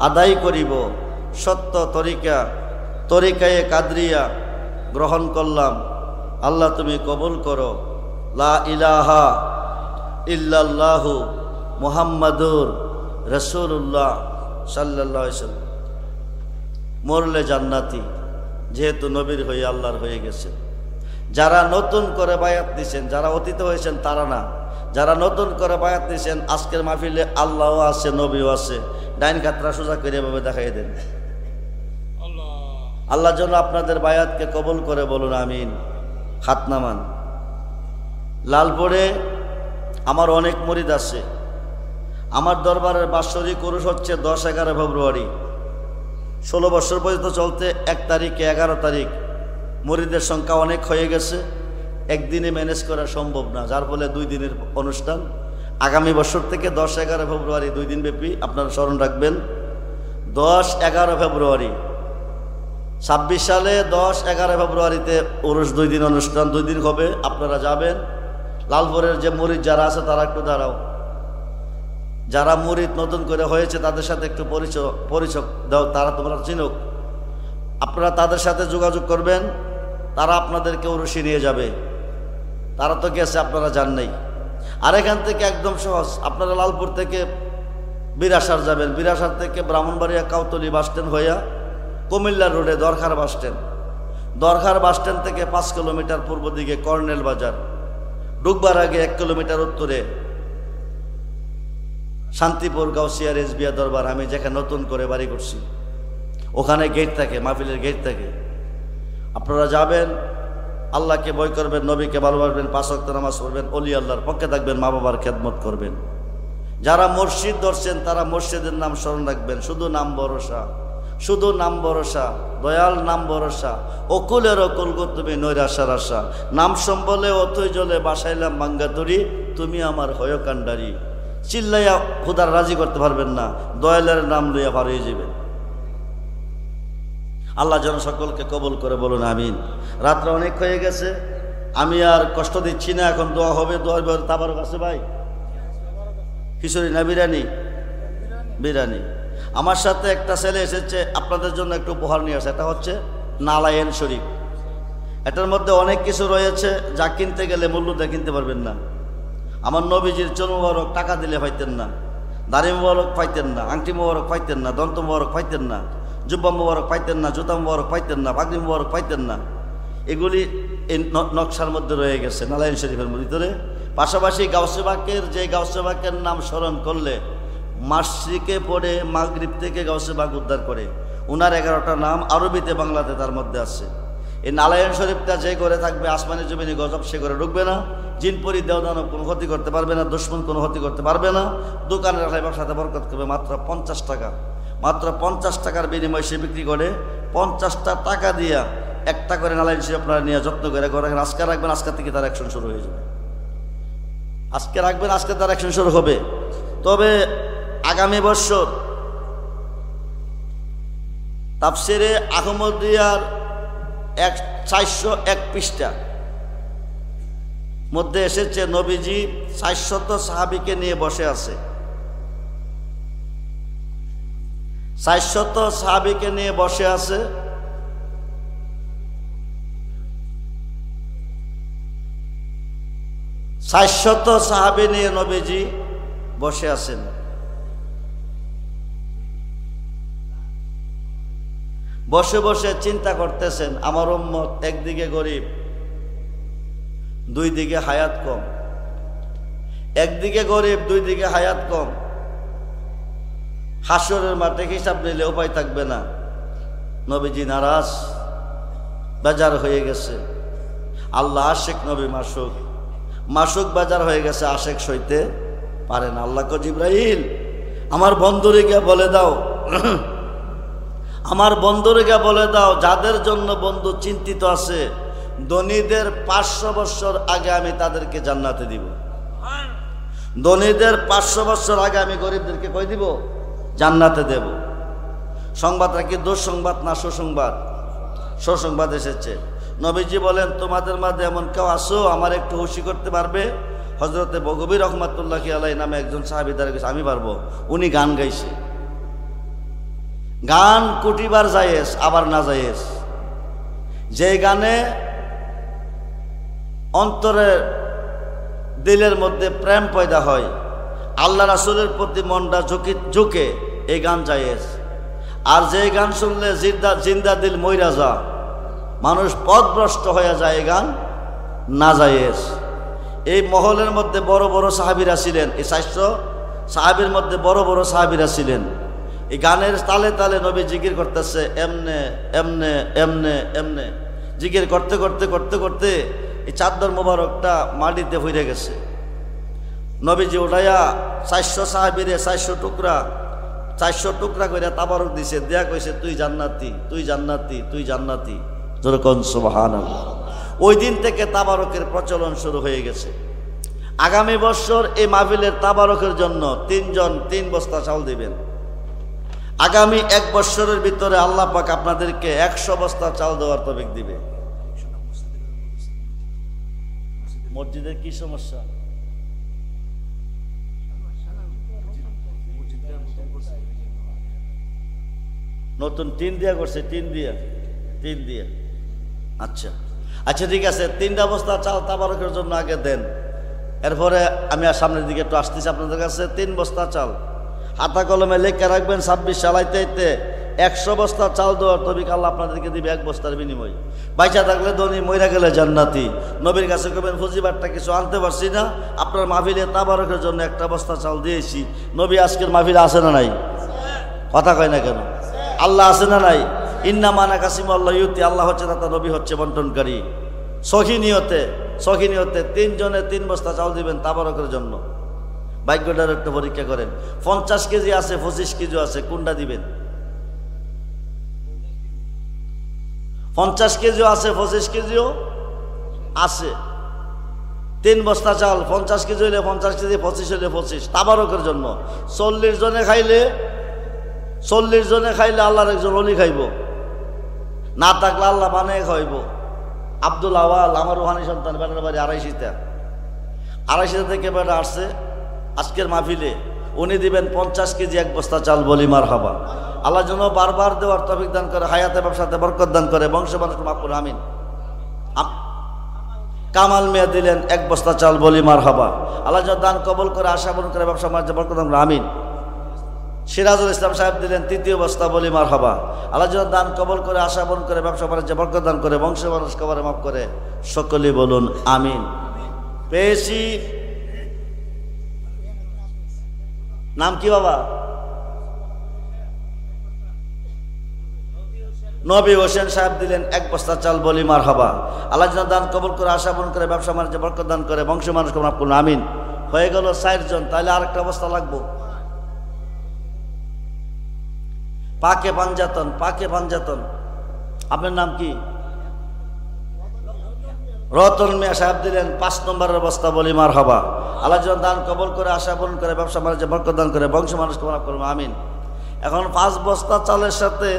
আদায় করিব, সত্য তরিকায়ে কাদরিয়া গ্রহণ করলাম। আল্লাহ তুমি কবুল করো। লা ইলাহা ইল্লাল্লাহু মুহাম্মাদুর রাসূলুল্লাহ সাল্লাল্লাহু আলাইহি ওয়াসাল্লাম। মরলে জান্নাতি, যেহেতু নবীর হয়ে আল্লাহর হয়ে গেছে। যারা নতুন করে বায়াত দিয়েছেন, যারা অতীত হয়েছেন তারা না, যারা নতুন করে বায়াত দিয়েছেন আজকের মাহফিলে আল্লাহও আছে নবীও আছে। ডাইন কাতরা সোজা করে এভাবে দেখাই দেন। আল্লাহ যেন আপনাদের বায়াতকে কবুল করে, বলুন আমিন। হাত নামান। লালপুরে আমার অনেক মুরিদ আছে। আমার দরবারের বাৎসরিক উরুস হচ্ছে 10-11 ফেব্রুয়ারি। 16 বছর পর্যন্ত চলতে 1 তারিখে 11 তারিখ। মুরিদের সংখ্যা অনেক হয়ে গেছে, একদিনে ম্যানেজ করা সম্ভব না, যার ফলে 2 দিনের অনুষ্ঠান। আগামী বছর থেকে 10-11 ফেব্রুয়ারি 2 দিন ব্যাপী আপনারা স্মরণ রাখবেন। 10-11 ফেব্রুয়ারি 26 সালে 10-11 ফেব্রুয়ারিতে উরুস 2 দিন অনুষ্ঠান, 2 দিন হবে। আপনারা যাবেন। লালপুরের যে মুরিদ যারা আছে তারা একটু দাঁড়াও। যারা মুরিদ নতুন করে হয়েছে তাদের সাথে একটু পরিচয় দাও, তারা তোমরা চিনুক। আপনারা তাদের সাথে যোগাযোগ করবেন, তারা আপনাদেরকে উরুসে নিয়ে যাবে। তারা তো গেছে, আপনারা যান নাই। আর এখান থেকে একদম সহজ, আপনারা লালপুর থেকে বিরাসার যাবেন, বিরাসার থেকে ব্রাহ্মণবাড়িয়া কাউতলি বাসস্ট্যান্ড হইয়া কুমিল্লা রোডে দরখার বাসস্ট্যান্ড, দরখার বাসস্ট্যান্ড থেকে 5 কিলোমিটার পূর্ব দিকে কর্নেল বাজার, ঢুকবার আগে 1 কিলোমিটার উত্তরে শান্তিপুর গাউসিয়া রেজবিয়া দরবার, আমি যেখানে নতুন করে বাড়ি করছি ওখানে গেট থাকে, মাহফিলের গেট থাকে। আপনারা যাবেন, আল্লাহকে ভয় করবেন, নবীকে ভালোবাসবেন, 5 ওয়াক্ত নামাজ পড়বেন, ওলি আল্লাহর পক্ষে থাকবেন, মা বাবার খেদমত করবেন। যারা মসজিদ ধরছেন তারা মসজিদের নাম স্মরণ রাখবেন। শুধু নাম ভরসা, শুধু নাম ভরসা, দয়াল নাম ভরসা, অকুলের অকুল গো তুমি নৈরাশার আশা, নাম সম্বলে অথই জলে বাসাইলাম বাঙ্গাতুরি, তুমি আমার হয় কান্ডারি। চিল্লাইয়া খুদার রাজি করতে পারবেন না, দয়ালের নাম লইয়া পার হয়ে যাবেন। আল্লাহ যেন সকলকে কবুল করে, বলুন আমিন। রাত্র অনেক হয়ে গেছে, আমি আর কষ্ট দিচ্ছি না। এখন দোয়া হবে। দোয়ার তাবারক আছে ভাই? খিচুড়ি না বিরিয়ানি? বিরিয়ানি। আমার সাথে একটা ছেলে এসেছে, আপনাদের জন্য একটু উপহার নিয়ে আসে। এটা হচ্ছে নালায়েন শরীফ। এটার মধ্যে অনেক কিছু রয়েছে যা কিনতে গেলে মূল্য দিয়ে কিনতে পারবেন না। আমার নবীজির চুল মোবারক টাকা দিলে পাইতেন না, দাড়ি মোবারক পাইতেন না, আংটি মোবারক পাইতেন না, দন্ত মোবারক পাইতেন না, জুব্বা মোবারক পাইতেন না, জুতা মোবারক পাইতেন না, পাগড়ি মোবারক পাইতেন না। এগুলি এই নকশার মধ্যে রয়ে গেছে নালায়েন শরীফের ভিতরে। পাশাপাশি গাউসে বাকের, যে গাউসে বাকের নাম স্মরণ করলে মাসরিকে পড়ে মাগরিব থেকে গাউসে বাক উদ্ধার করে, ওনার 11টা নাম আরবিতে বাংলাতে তার মধ্যে আছে। এই নালায়েন শরীফটা যে করে থাকবে, আসমানি জমিনে গজব সে করে ঢুকবে না, জিনপরি দেওদানব কোনো ক্ষতি করতে পারবে না, দুশ্মন কোনো ক্ষতি করতে পারবে না। দোকানের ব্যবসাতে বরকত করবে। মাত্র 50 টাকা, মাত্র 50 টাকার বিনিময়ে সে বিক্রি করে। 50টা টাকা দিয়া একটা করে নালায়েন শরীফ আপনারা নিয়ে যত্ন করে ঘরে আজকার রাখবেন। আজকার থেকে তার অ্যাকশন শুরু হয়ে যাবে। আজকে রাখবেন, আজকে তার অ্যাকশন শুরু হবে। তবে আগামী বছর তাফসিরে আহমদিয়ার 401 পৃষ্ঠা মধ্যে এসেছে নবীজি 400 সাহাবীকে নিয়ে বসে আছে। 400 সাহাবীকে নিয়ে বসে আছে। সাতশত সাহাবী নিয়ে নবীজি বসে আছেন। বসে বসে চিন্তা করতেছেন, আমার উম্মত একদিকে গরিব, দুই দিকে হায়াত কম। একদিকে গরিব, দুই দিকে হায়াত কম। হাসরের মাঠে হিসাব নিলে উপায় থাকবে না। নবীজি নারাজ, বেজার হয়ে গেছে। আল্লাহ আশেক, নবী মাসুক। মাসুক বাজার হয়ে গেছে, আশেক সইতে পারে না। আল্লাহ কো জিবরাইল, আমার বন্ধুরে গিয়ে বলে দাও, আমার বন্ধুরে গিয়ে বলে দাও, যাদের জন্য বন্ধু চিন্তিত আছে, ধনীদের 500 বছর আগে আমি তাদেরকে জান্নাতে দিব। ধনীদের 500 বছর আগে আমি গরিবদেরকে কই দিব? জান্নাতে দেব। সংবাদটা কি দুঃসংবাদ না সুসংবাদ? সুসংবাদ এসেছে। নবীজি বলেন, তোমাদের মাঝে এমন কেউ আসো আমার একটু খুশি করতে পারবে? হযরতে বগবী রহমাতুল্লাহি আলাইহি নামে একজন সাহাবী দাঁড়িয়ে গেছে, আমি পারবো। উনি গান গাইছে। গান কুটিবার জায়েজ, আবার না জায়েজ। যে গানে অন্তরের দিলের মধ্যে প্রেম পয়দা হয়, আল্লাহ রাসূলের প্রতি মনটা ঝুঁকে, এই গান জায়েজ। আর যে গান শুনলে জিন্দা দিল মইরা যা, মানুষ পথভ্রষ্ট হয়ে যায়, এই গান না জায়েজ। এই মহলের মধ্যে বড় বড় সাহাবীরা ছিলেন। এই 400 সাহাবীর মধ্যে বড় বড় সাহাবীরা ছিলেন। এই গানের তালে তালে নবী জিকির করতেছে, এমনে এমনে এমনে এমনে জিকির করতে করতে করতে করতে এই চাদর মোবারকটা মাটিতে হইরে গেছে। নবীজি উঠাইয়া 400 সাহাবীরে 400 টুকরা করে তাবারক দিছে, দেয়া কইছে, তুই জান্নাতি, তুই জান্নাতি, তুই জান্নাতি। যেরকম সুবহানাল্লাহ। ওই দিন থেকে তাবারকের প্রচলন শুরু হয়ে গেছে। আগামী বছর এই মাহফিলের তাবারকের জন্য 3 জন 3 বস্তা চাউল দিবেন। আগামী 1 বছরের ভিতরে আল্লাহ পাক আপনাদেরকে 100 বস্তা চাল দেওয়ার তৌফিক দিবে। মসজিদের কি সমস্যা? নতুন টিন দিয়া করছে, টিন দিয়া। আচ্ছা আচ্ছা, ঠিক আছে। 3টা বস্তা চাল তাবারকের জন্য আগে দেন। এরপরে আমি আর সামনের দিকে একটু আসতেছি আপনাদের কাছে। 3 বস্তা চাল হাতা কলমে লেখা রাখবেন। 26 চালাইতে 100 বস্তা চাল দেওয়ার তৌফিক আল্লাহ আপনাদেরকে দিবে 1 বস্তার বিনিময়। বাইচা থাকলে ধনী, মইরা গেলে জান্নাতি। নবীর কাছে কবেন, ফজিবারটা কিছু আনতে পারছি না, আপনার মাহফিলে তাবারকের জন্য 1টা বস্তা চাল দিয়েছি। নবী আজকের মাহফিলে আছে না নাই? কথা কয় না কেন? আল্লাহ আছে না নাই? ইন্না মানা কাসিম আল্লাহ ইউতি, আল্লাহ হচ্ছে দাতা, নবী হচ্ছে বন্টনকারী। সহি নিয়তে 3 জনে 3 বস্তা চাল দিবেন তাবারকের জন্য। ভাগ্যটার একটু পরীক্ষা করেন। 50 কেজি আছে, 25 কেজি আছে, কোনটা দিবেন? 50 কেজিও আছে, 25 কেজিও আছে। 3 বস্তা চাল, 50 কেজি হইলে 50 কেজি, 25 হইলে 25, তাবারকের জন্য। 40 জনে খাইলে আল্লাহর একজন ওলি খাইব, না থাকলে আল্লাহ বানিয়ে খাইব। আব্দুল আওয়াল আমার রুহানি সন্তান, বেটার বাড়ি আড়াইশিটা থেকে বেটা আসছে আজকের মাহফিলে। উনি দিবেন 50 কেজি 1 বস্তা চাল। বলি মারহাবা। আল্লাহ যেন বারবার দেওয়ার তৌফিক দান করে, হায়াতে ব্যবসাতে বরকত দান করে, বংশ মানুষকে মাফ করে, আমিন। কামাল মিয়া দিলেন 1 বস্তা চাল। বলি মারহাবা। আল্লাহ যেন দান কবল করে, আশা পূরণ করে, ব্যবসা বাণিজ্যে বরকত দান করে, আমিন। সিরাজুল ইসলাম সাহেব দিলেন 3য় বস্তা। বলি মারহাবা। আল্লাহ যেন দান কবল করে, আশা পূরণ করে, ব্যবসা বাণিজ্যে বরকত দান করে, বংশ মানুষ কবরে মাফ করে। সকলেই বলুন আমিন। পেয়েছি। নাম কি বাবা? নবী হোসেন সাহেব দিলেন 1 বস্তা চাল। বলি মারহাবা। আল্লাহ যেন দান কবুল করে, আশা পূরণ করে, ব্যবসা বাণিজ্যে বরকত দান করে, বংশ মানুষকে মাফ করুন, আমিন। হয়ে গেল 4 জন। তাহলে আরেকটা বস্তা লাগবো। পাকে পাঞ্জাতন। আপনার নাম কি? রতন মিয়া সাহেব দিলেন 5 নম্বরের বস্তা, বলি মারহাবা। আল্লাহ যেন দান কবল করে, আশা পূরণ করে, ব্যবসা বাণিজ্যে বরকত দান করে, বংশ মানুষকে মাফ করুন, আমিন। এখন 5 বস্তা চালের সাথে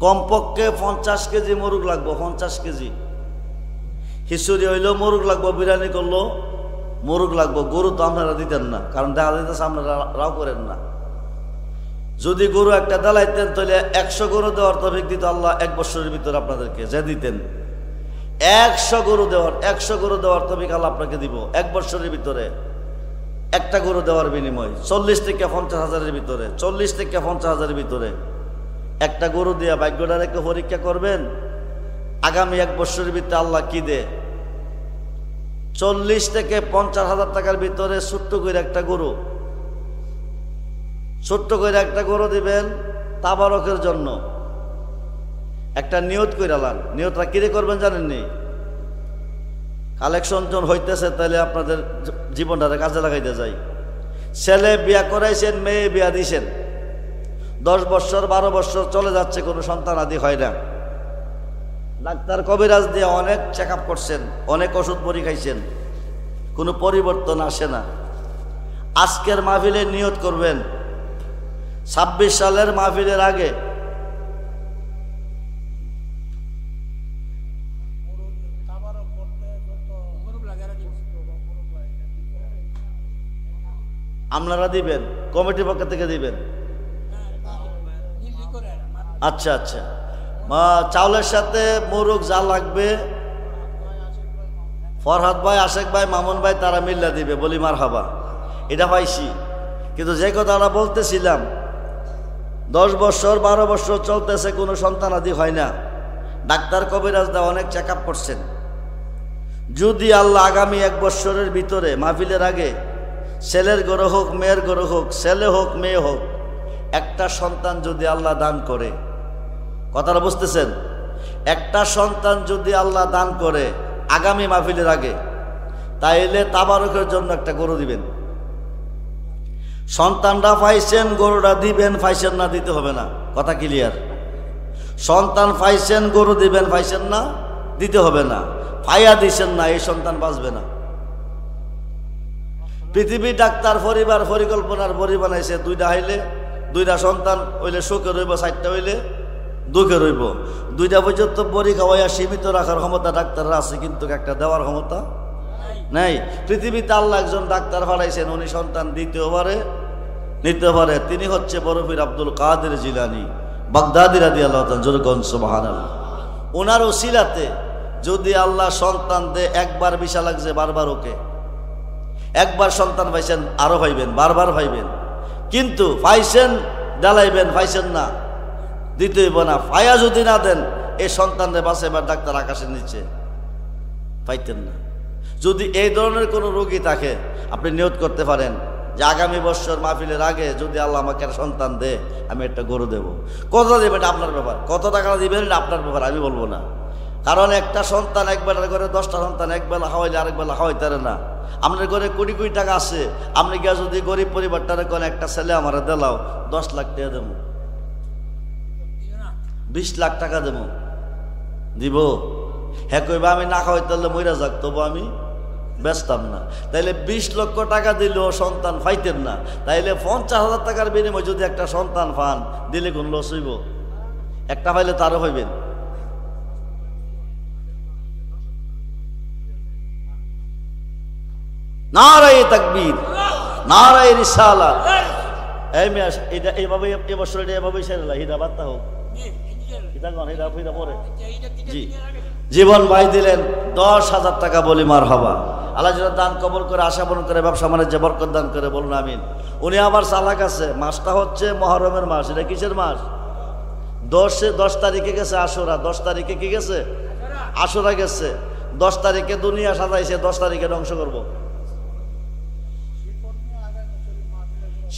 কমপক্ষে 50 কেজি মুরগ লাগবো, 50 কেজি। খিচুড়ি হইলেও মুরগ লাগবো, বিরিয়ানি করলো মুরগ লাগবো। গরু তো আপনারা দিতেন না, কারণ দেখা দিতেছে আপনারা রাও করেন না। যদি গরু একটা দালাইতেন তাহলে 100 গরু দেওয়ার তৌফিক দিত আল্লাহ 1 বছরের ভিতরে আপনাদেরকে, যে দিতেন 100 গরু দেওয়ার তৌফিক আল্লাহ আপনাকে দিব 1 বছরের ভিতরে। একটা গরু দেওয়ার বিনিময় 40 থেকে 50 হাজারের ভিতরে, 40 থেকে 50 হাজারের ভিতরে একটা গরু দিয়ে ভাগ্যটা রেখে পরীক্ষা করবেন আগামী 1 বছরের ভিতরে আল্লাহ কি দে। 40 থেকে 50 হাজার টাকার ভিতরে ছোট্ট করে একটা গরু দিবেন তাবারকের জন্য। একটা নিয়ত কইরা লান, নিয়তটা কিরে করবেন জানেননি? কালেকশন জন হইতেছে তাহলে আপনাদের জীবনটারে কাজে লাগাইতে যাই। ছেলে বিয়া করাইছেন, মেয়ে বিয়া দিছেন, 10 বছর 12 বছর চলে যাচ্ছে, কোনো সন্তান আদি হয় না। ডাক্তার কবিরাজ দিয়ে অনেক চেক আপ করছেন, অনেক ওষুধ বড়ি খাইছেন, কোনো পরিবর্তন আসে না। আজকের মাহফিলে নিয়ত করবেন 26 সালের মাহফিলের আগে আপনারা দিবেন, কমিটির পক্ষ থেকে দিবেন। আচ্ছা আচ্ছা, চাউলের সাথে মোরগ যা লাগবে ফরহাদ ভাই, আশেক ভাই, মামুন ভাই তারা মিল্লা দিবে, বলি মারহাবা। এটা পাইছি, কিন্তু যে কথাটা বলতেছিলাম 10 বছর 12 বছর চলতেছে, কোনো সন্তানাদি হয় না। ডাক্তার কবিরাজ দা অনেক চেক আপ করছেন। যদি আল্লাহ আগামী 1 বছরের ভিতরে মাহফিলের আগে ছেলের গরু হোক মেয়ের গরু হোক, ছেলে হোক মেয়ে হোক, একটা সন্তান যদি আল্লাহ দান করে, কথাটা বুঝতেছেন? একটা সন্তান যদি আল্লাহ দান করে আগামী মাহফিলের আগে, তাইলে তাবারকের জন্য একটা গরু দিবেন। সন্তানরা পাইছেন, গরুটা দিবেন, পাইছেন না দিতে হবে না, কথা ক্লিয়ার? সন্তান পাইছেন, গরু দিবেন, পাইছেন না দিতে হবে না। পাইয়া দিছেন না, এই সন্তান বাঁচবে না। পৃথিবী ডাক্তার পরিবার পরিকল্পনার বড়ি বানাইছে, 2টা হইলে 2টা সন্তান হইলে সুখে রইব, 4টা হইলে দুঃখে রইব। 2টা পর্যন্ত বড়ি খাওয়াইয়া সীমিত রাখার ক্ষমতা ডাক্তাররা আছে, কিন্তু একটা দেওয়ার ক্ষমতা নাই। পৃথিবীতে আল্লাহ একজন ডাক্তার পাঠাইছেন, উনি সন্তান দিতেও পারে নিতে পারে। তিনি হচ্ছে বড় পীর আব্দুল কাদের জিলানী বাগদাদি রাদিয়াল্লাহু তাআলা, জোরগণ সুবহানাল্লাহ। ওনার ওসিলাতে যদি আল্লাহ সন্তান দে, একবার বিশা লাগছে, বারবার ওকে। একবার সন্তান পাইছেন, আরো পাইবেন, বারবার পাইবেন, কিন্তু পাইছেন ডালাইবেন, পাইছেন না দিতে হইব না। পায়া যদি না দেন, এই সন্তানরে বাঁচে এবার ডাক্তার আকাশের নিচে পাইতেন না। যদি এই ধরনের কোনো রোগী থাকে, আপনি নিয়ত করতে পারেন যে আগামী বছর মাহফিলের আগে যদি আল্লাহ আমাকে একটা সন্তান দে, আমি একটা গরু দেব। কত দেবেন এটা আপনার ব্যাপার, কত টাকা দিবেন এটা আপনার ব্যাপার, আমি বলবো না। কারণ একটা সন্তান একবেলার করে 10টা সন্তান একবেলা খাওয়াইলে আরেক বেলা খাওয়াইতে না। আপনার ঘরে কোটি কোটি টাকা আছে, আপনি গিয়া যদি গরিব পরিবারটারে কোন একটা ছেলে আমার দিলাও, 10 লাখ টাকা দেবো, 20 লাখ টাকা দেবো, দিব? হ্যাঁ কইবা আমি না খাওয়াইতে হলে মইরা যাক, তবু আমি বেচতাম না। তাইলে 20 লক্ষ টাকা দিলেও সন্তান পাইতেন না, তাইলে 50,000 টাকার বিনিময়ে যদি একটা সন্তান পান, দিলে কোন লস হইব? একটা পাইলে তারও হইবেন। নারায়ে তাকবীর, নারায়ে রিসালাত। এই মিয়া এটা এইভাবে এবছর এটা এভাবেই সেরেলা, হিদা বার্তা হোক, হিদা পরে। জি, জীবন ভাই দিলেন 10,000 টাকা, বলি মারহাবা। আল্লাহ যেন দান কবুল করে, আশা পূরণ করে, ব্যবসা বাণিজ্যে বরকত দান করে, বলুন আমিন। উনি আবার চালাক আছে, মাসটা হচ্ছে মুহররমের মাস। এটা কিসের মাস? 10 তারিখে গেছে আশুরা, 10 তারিখে কি গেছে? আশুরা গেছে। 10 তারিখে দুনিয়া সাজাইছে, 10 তারিখে ধ্বংস করবো।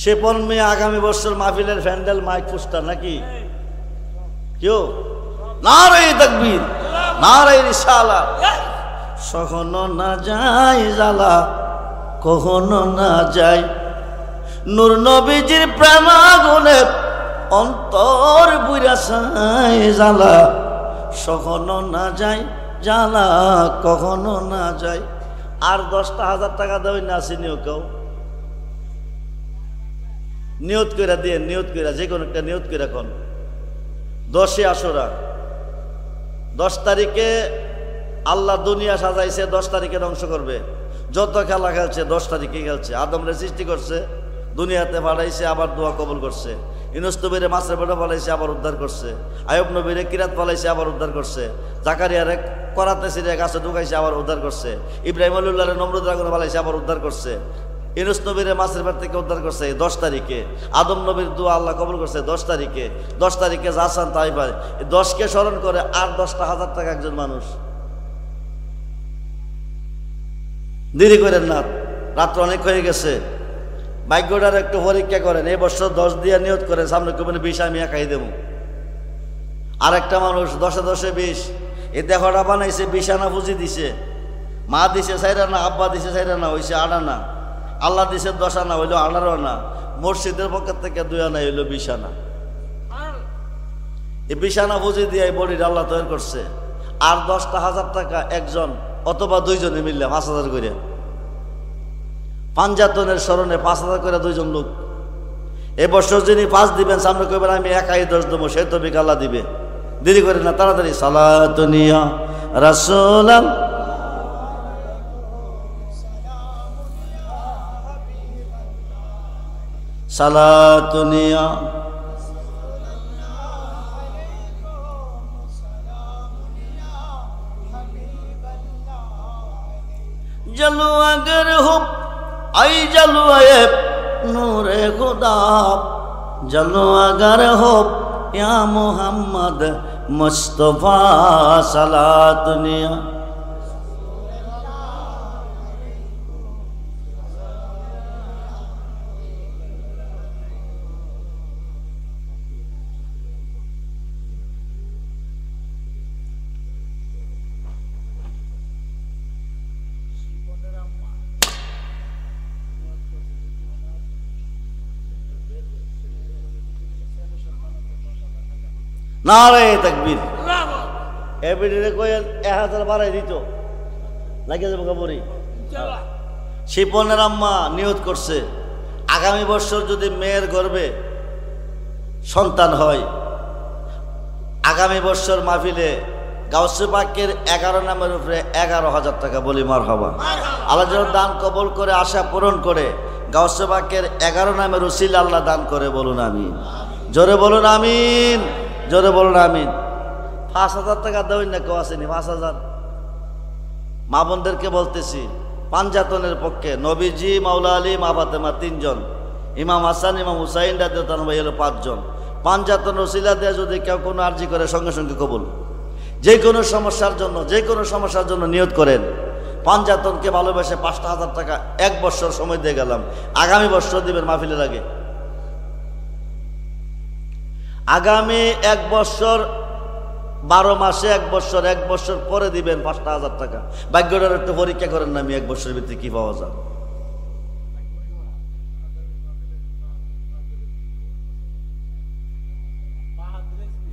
শিপন মিয়া আগামী বছর মাহফিলের প্যান্ডেল, মাইক, পোস্টার নাকি কেউ? নারায়ে তাকবীর, নারায়ে রিসালাত। কখনো না যায় জ্বালা, কখনো না যায় নূর নবীজির প্রেম আগুনে অন্তর বুইরা ছাই জ্বালা। সহনো না যায়, জ্বালা কখনো না যায়। আর 10,000 টাকা দেওয়া না আসেনিও কেউ, নিয়ত করে দিয়ে, নিয়ত করে যে কোনো একটা নিয়ত করে এখন 10-এ আশুরা, 10 তারিখে আল্লাহ দুনিয়া সাজাইছে, 10 তারিখে ধ্বংস করবে। যত খেলা খেলছে 10 তারিখে খেলছে। আদমরে সৃষ্টি করছে, দুনিয়াতে পাঠাইছে, আবার দোয়া কবুল করছে। ইউনূস নবীরে মাছের পেটে পালাইছে, আবার উদ্ধার করছে। আইয়ুব নবীরে কিরাত পালাইছে, আবার উদ্ধার করছে। জাকারিয়ারে করাতে ছিঁড়ে গাছে ঢুকাইছে, আবার উদ্ধার করছে। ইব্রাহিম আলাইহিসসালামরে নমরুদের আগুনে পালাইছে, আবার উদ্ধার করছে। ইউনূস নবীরে মাছের পেট থেকে উদ্ধার করছে 10 তারিখে। আদম নবীর দোয়া আল্লাহ কবুল করছে 10 তারিখে। 10 তারিখে যা চান তাই পায়। 10কে স্মরণ করে আর 10,000 টাকা একজন মানুষ। দেরি করেন না, রাত্র অনেক হয়ে গেছে। ভাগ্যটার একটু পরীক্ষা করেন। এই বছর 10 দিয়ে নিয়ত করেন, সামনে কমে 20 আমি একাই দেব। আর একটা মানুষ 10-এ 10-এ 20, এই দেহটা বানাইছে 20 আনা পুঁজি দিছে। মা দিছে 4 আনা, আব্বা দিছে 4 আনা, হয়েছে 8 আনা। আল্লাহ দিছে 10 আনা, হইল 18 আনা। মসজিদের পক্ষের থেকে 2 আনা, হইল 20 আনা। এই 20 আনা পুঁজি দিয়ে এই বডির আল্লাহ তৈরি করছে। আর 10,000 টাকা একজন অথবা 2 জনে মিললে 5,000 করে। পাঞ্জাতনের স্মরণে 5,000 করে 2 জন লোক। এবছর যিনি 5 দিবেন, সামনে কইবেন আমি একাই 10 দেবো, সে তো বিকাল্লা দিবে। দেরি করে না, তাড়াতাড়ি সালাতুনিয়া রাসূলাম সালাতুনিয়া जलो अगर हो आई जलो ऐब नूरे खुदा, जलो अगर हो या मोहम्मद मुस्तफा सलातुनिया। নারে তাকবীর। এবিডিরে কইল 1000 বাড়াই দিত, লাগিয়ে যাবো কাপড়ি। শিপনের আম্মা নিয়ত করছে আগামী বছর যদি মেয়ের গর্ভে সন্তান হয়, আগামী বছর মাহফিলে গাউসে পাকের 11 নামের উপরে 11,000 টাকা বলি মারহাবা। আল্লাহ যেন দান কবুল করে, আশা পূরণ করে। গাউসে পাকের 11 নামের উসিলা আল্লাহ দান করে, বলুন আমিন। জোরে বলুন আমিন, জোরে বলুন আমিন। 5,000 টাকা দেবেন না, কেউ আসেনি 5,000। মা বোনদেরকে বলতেছি, পাঞ্জাতনের পক্ষে নবীজি, মাওলা আলী, মা ফাতেমা 3 জন, ইমাম হাসান, ইমাম হুসাইন রাদিয়াল্লাহু ভাই হলো 5 জন। পাঞ্জাতন ওসিলা দিয়ে যদি কেউ কোনো আরজি করে, সঙ্গে সঙ্গে কবুল। যে কোনো সমস্যার জন্য, যে কোনো সমস্যার জন্য নিয়ত করেন। পাঞ্জাতনকে ভালোবেসে 5,000 টাকা 1 বছর সময় দিয়ে গেলাম, আগামী বছর দিবেন মাহফিলের আগে। আগামী 1 বছর 12 মাসে 1 বছর, 1 বছর পরে দিবেন 5,000 টাকা। ভাগ্যটার একটু পরীক্ষা করেন না, আমি 1 বছরের ভিতরে কি পাওয়া যায়।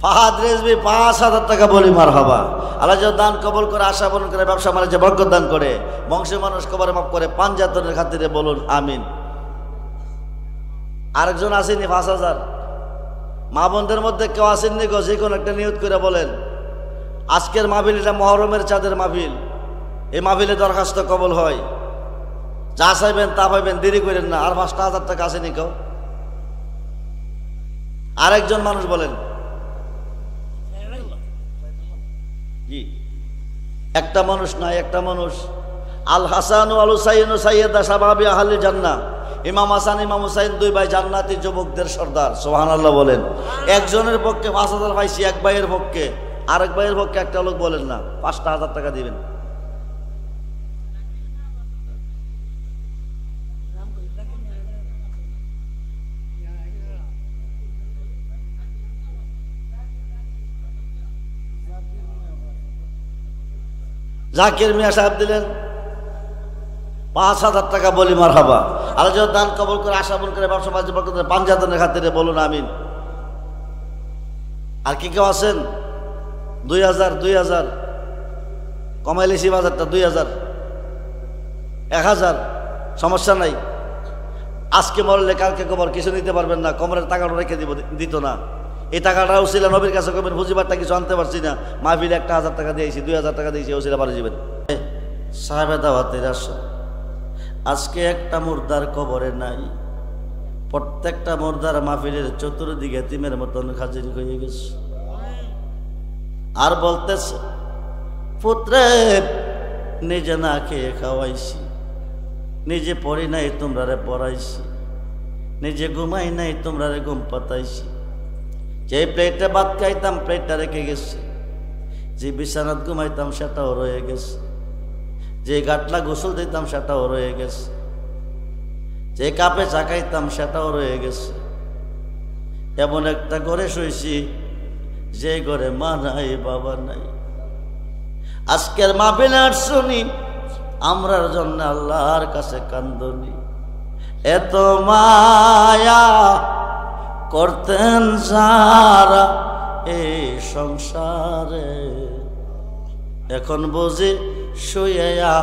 ফাহাদ রেজভি 5,000 টাকা বলি মারহাবা। আল্লাহ যেন দান কবুল করে, আশা পূরণ করে, ব্যবসা বাণিজ্যে বরকত দান করে, বংশের মানুষ কবরে মাফ করে, পাঞ্জাতনের খাতিরে বলুন আমিন। আরেকজন আসেনি 5,000। মা বোনদের মধ্যে কেউ আসেননি গো, যে কোনো একটা নিয়ত করে বলেন। আজকের মাহফিল এটা মহরমের চাঁদের মাহফিল। এই মাহফিলে দরখাস্ত কবুল হয়, যা চাইবেন তা পাইবেন, দেরি করেন না। আর 5,000 টাকা আসেনি কেউ? আরেকজন মানুষ বলেন। জি, একটা মানুষ নাই, একটা মানুষ। আল হাসান আল হুসাইন সাইয়্যিদা শাবাবি আহলি জান্নাহ। ইমাম হাসান, ইমাম হুসাইন 2 ভাই জান্নাতি যুবকদের সর্দার। সুবহানাল্লাহ বলেন। একজনের পক্ষে 5,000 পাইছি, 1 ভাইয়ের পক্ষে। আরেক ভাইয়ের পক্ষে একটা লোক বলেন না, 5,000 টাকা দিবেন। জাকির মিয়া সাহেব দিলেন 5,000 টাকা বলি মারহাবা। আল্লাহ যেন দান কবুল করে, আশা পূরণ করে, ব্যবসা বাণিজ্য বরকত দেন, পাঞ্জাতনের খাতিরে বলুন আমিন। আর কি কেউ আছেন? 2000 কমাইলেছি বাজারটা 2000 1000 সমস্যা নাই। আজকে মরলে কালকে কবর কিছু নিতে পারবেন না, কবরের টাকাটা রেখে দিত না। এই টাকাটা ওসিলা নবীর কাছে কবেন হুজিবারটা কিছু আনতে পারছি না, মাহফিলে 1000 টাকা দিয়েছি, 2000 টাকা দিয়েছি, ওসিলা বাড়ি যাবেন। সাহেবে দাওয়াতের আসো, আজকে একটা মুর্দার কবরে নাই, প্রত্যেকটা মুর্দার মাহফিলের চতুর্দিকে এতিমের মতন হাজির হয়ে গেছে। আর বলতেছে, পুত্রে নিজে না খেয়ে খাওয়াইছি, নিজে পড়ি নাই তোমরারে পড়াইছি, নিজে ঘুমাই নাই তোমরারে ঘুম পাতাইছি, যে প্লেটে ভাত খাইতাম প্লেটটা রেখে গেছি, যে বিছানাত ঘুমাইতাম সেটাও রয়ে গেছে, যে গাটলা গোসল দিতাম সেটাও রয়ে গেছে, যে কাপে চা খাইতাম সেটাও রয়ে গেছে। এমন একটা ঘরে শুয়েছি যে ঘরে মা নাই বাবা নাই। আজকের মাহফিলে শুনি আমরার জন্য আল্লাহর কাছে কান্দনি। এত মায়া করতেন যারা এই সংসারে, এখন বুঝি শুইয়া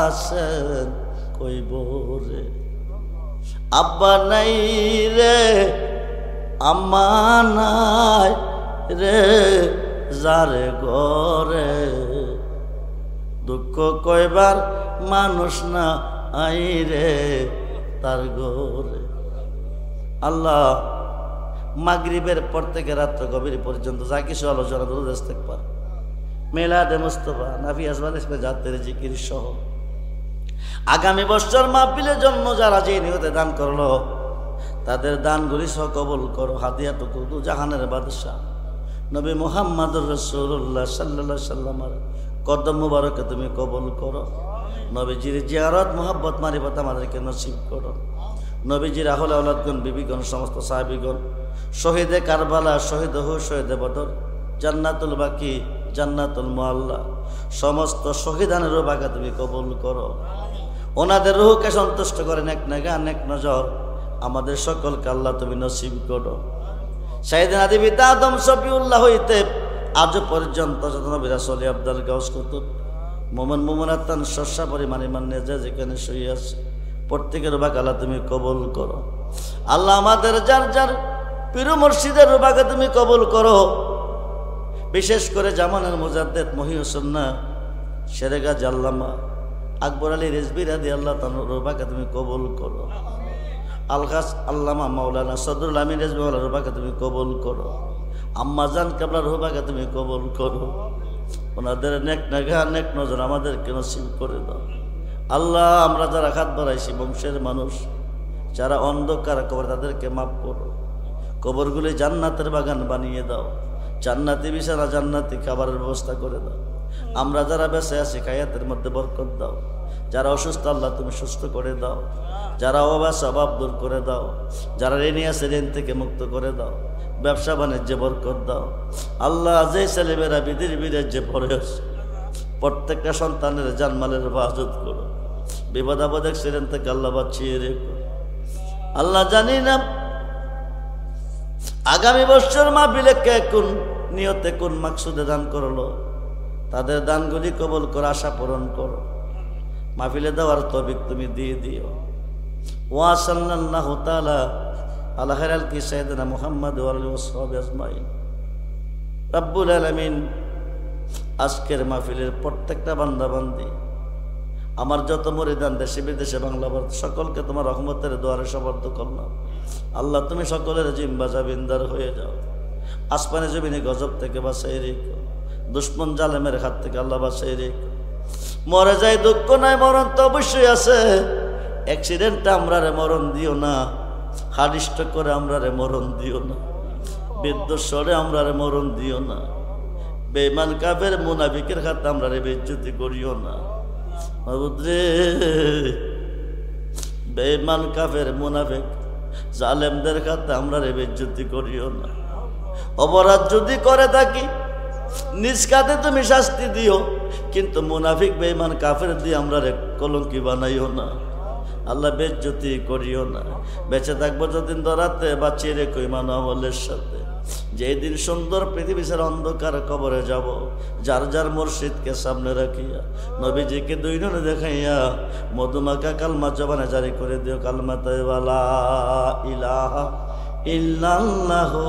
আছেন কইবরে। আব্বা নাই রে আম্মা নাই রে যারে ঘরে, দুঃখ কইবার মানুষ না আই রে তার ঘরে। আল্লাহ মাগরিবের পর থেকে রাত্র গভীর পর্যন্ত যা কিছু আলোচনা দরুদ ইস্তেগফার, মিলাদে মুস্তাফা, নাফি আসবাদ ইসমে জাতের জিকির সহ আগামী বছর মাহফিলের জন্য যারা যে নিয়তে দান করলো তাদের দানগুলি সহ কবুল করো। হাদিয়াটুকু দু জাহানের বাদশাহ নবী মুহাম্মদুর রাসূলুল্লাহ সাল্লাল্লাহু আলাইহি সাল্লামের কদম মুবারকে তুমি কবুল করো। নবীজির জিয়ারত মোহাব্বত মারিফত আমাদেরকে নসিব করো। নবীজির আহলে আওলাদগণ বিবিগণ সমস্ত সাহাবীগণ, শহীদে কারবালা, শহীদ হু, শহীদে বদর, জান্নাতুল বাকি, জান্নাতুল মুআল্লা, সমস্ত শহীদানের রূহকে তুমি কবুল করো। ওনাদের রূহকে সন্তুষ্ট করে নেক নেগা নেক নজর আমাদের সকলকে আল্লাহ তুমি নসিব করো। সাইয়েদনা আদিবিতা আদম শফিউল্লাহ হইতে আজ পর্যন্ত যত নবী রাসূল আব্দুল গাউস কুতুব মুমিন মুমিনাতান শস্যা পরিমাণ ইমান নিয়ে যে যেখানে শুয়ে আছে প্রত্যেকের রূহকে আল্লাহ তুমি কবুল করো। আল্লাহ আমাদের যার যার পীর মুর্শিদের রূহকে তুমি কবুল করো। বিশেষ করে জামানের মুজাদ্দেদ মহিউসুন্নাহ শেরেগা জাল্লামা আকবর আলী রিজভী রাদিয়াল্লাহু তাআলা রূহকে তুমি কবুল করো। আলগাস আল্লামা মাওলানা সদরুল আমিন রিজভী ওয়ালার রূহকে তুমি কবুল করো। আম্মাজান কাবলার রূহকে তুমি কবুল করো। ওনাদের নেক নেগা নেক নজর আমাদেরকে নসিব করে দাও। আল্লাহ আমরা যারা হাত বাড়াইছি বংশের মানুষ যারা অন্ধকার কবর তাদেরকে মাফ করো। কবরগুলি জান্নাতের বাগান বানিয়ে দাও। জান্নাতি বিছানা, জান্নাতি খাবারের ব্যবস্থা করে দাও। আমরা যারা বেঁচে আছি খায়াতের মধ্যে বরকত দাও। যারা অসুস্থ আল্লাহ তুমি সুস্থ করে দাও। যারা অভাব অভাব দূর করে দাও। যারা ঋণী আছে ঋণ থেকে মুক্ত করে দাও। ব্যবসা বাণিজ্যে বরকত দাও। আল্লাহ যে ছেলেমেয়েরা বিধির বিরাজ্যে পড়ে আছে প্রত্যেকটা সন্তানের জানমালের হেফাজত করো। বিপদ আপদ অ্যাক্সিডেন্ট থেকে আল্লাহ বাঁচিয়ে রেখো। আল্লাহ জানি না আগামী বছর মাহফিলে কে কোন নিয়তে কোন মাকসুদে দান করলো, তাদের দানগুলি কবুল করে আশা পূরণ করো। মাহফিলে দেওয়ার তৌফিক তুমি দিয়ে দিও। ওয়া সাল্লাল্লাহু তাআলা আলা খায়রিল কি সাইয়্যিদিনা মুহাম্মদ ওয়া আলিহি ওয়া সাহবিহি আজমাইন। রব্বুল আলামিন আজকের মাহফিলের প্রত্যেকটা বান্দা বান্দি আমার যত মুরিদান দেশে বিদেশে বাংলা ভারত সকলকে তোমার রহমতের দুয়ারে সবর্দ করলাম। আল্লাহ তুমি সকলের জিম্বা জাবিনদার হয়ে যাও। আসমানে জমিনে গজব থেকে বাঁচাই রেখো। দুশ্মন জালেমের হাত থেকে আল্লাহ বাঁচাই রেখো। মরে যাই দুঃখ নাই, মরণ তো অবশ্যই আছে। অ্যাক্সিডেন্টে আমরা রে মরণ দিও না। হার্ট স্ট্রোক করে আমরা রে মরণ দিও না। বিদ্যুৎ স্বরে আমরা রে মরণ দিও না। বেঈমান কাফের মুনাফিকের হাতে আমরা রে বেইজ্জতি করিও না। বেঈমান কাফের মুনাফিক জালেমদের হাতে আমরা রে বেইজ্জতি করিও না। অপরাধ যদি করে থাকি নিজ কাঁধে তুমি শাস্তি দিও, কিন্তু মুনাফিক বেঈমান কাফের দিয়ে আমরা রে কলঙ্কি বানাইও না। আল্লাহ বেইজ্জতি করিও না। বেঁচে থাকবো যতদিন ধরাতে বাঁচিয়ে রেখো ইমান আমলের সাথে। যেদিন সুন্দর পৃথিবী ছেড়ে অন্ধকার কবরে যাব, যার যার মুর্শিদকে সামনে রাখিয়া নবীজিকে দুই নূরে দেখাইয়া মধুমাখা কালমা জবানে জারি করে দিও, কালমা তাইবা লা ইলাহা ইল্লাল্লাহু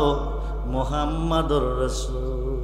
মুহাম্মাদুর রাসূল।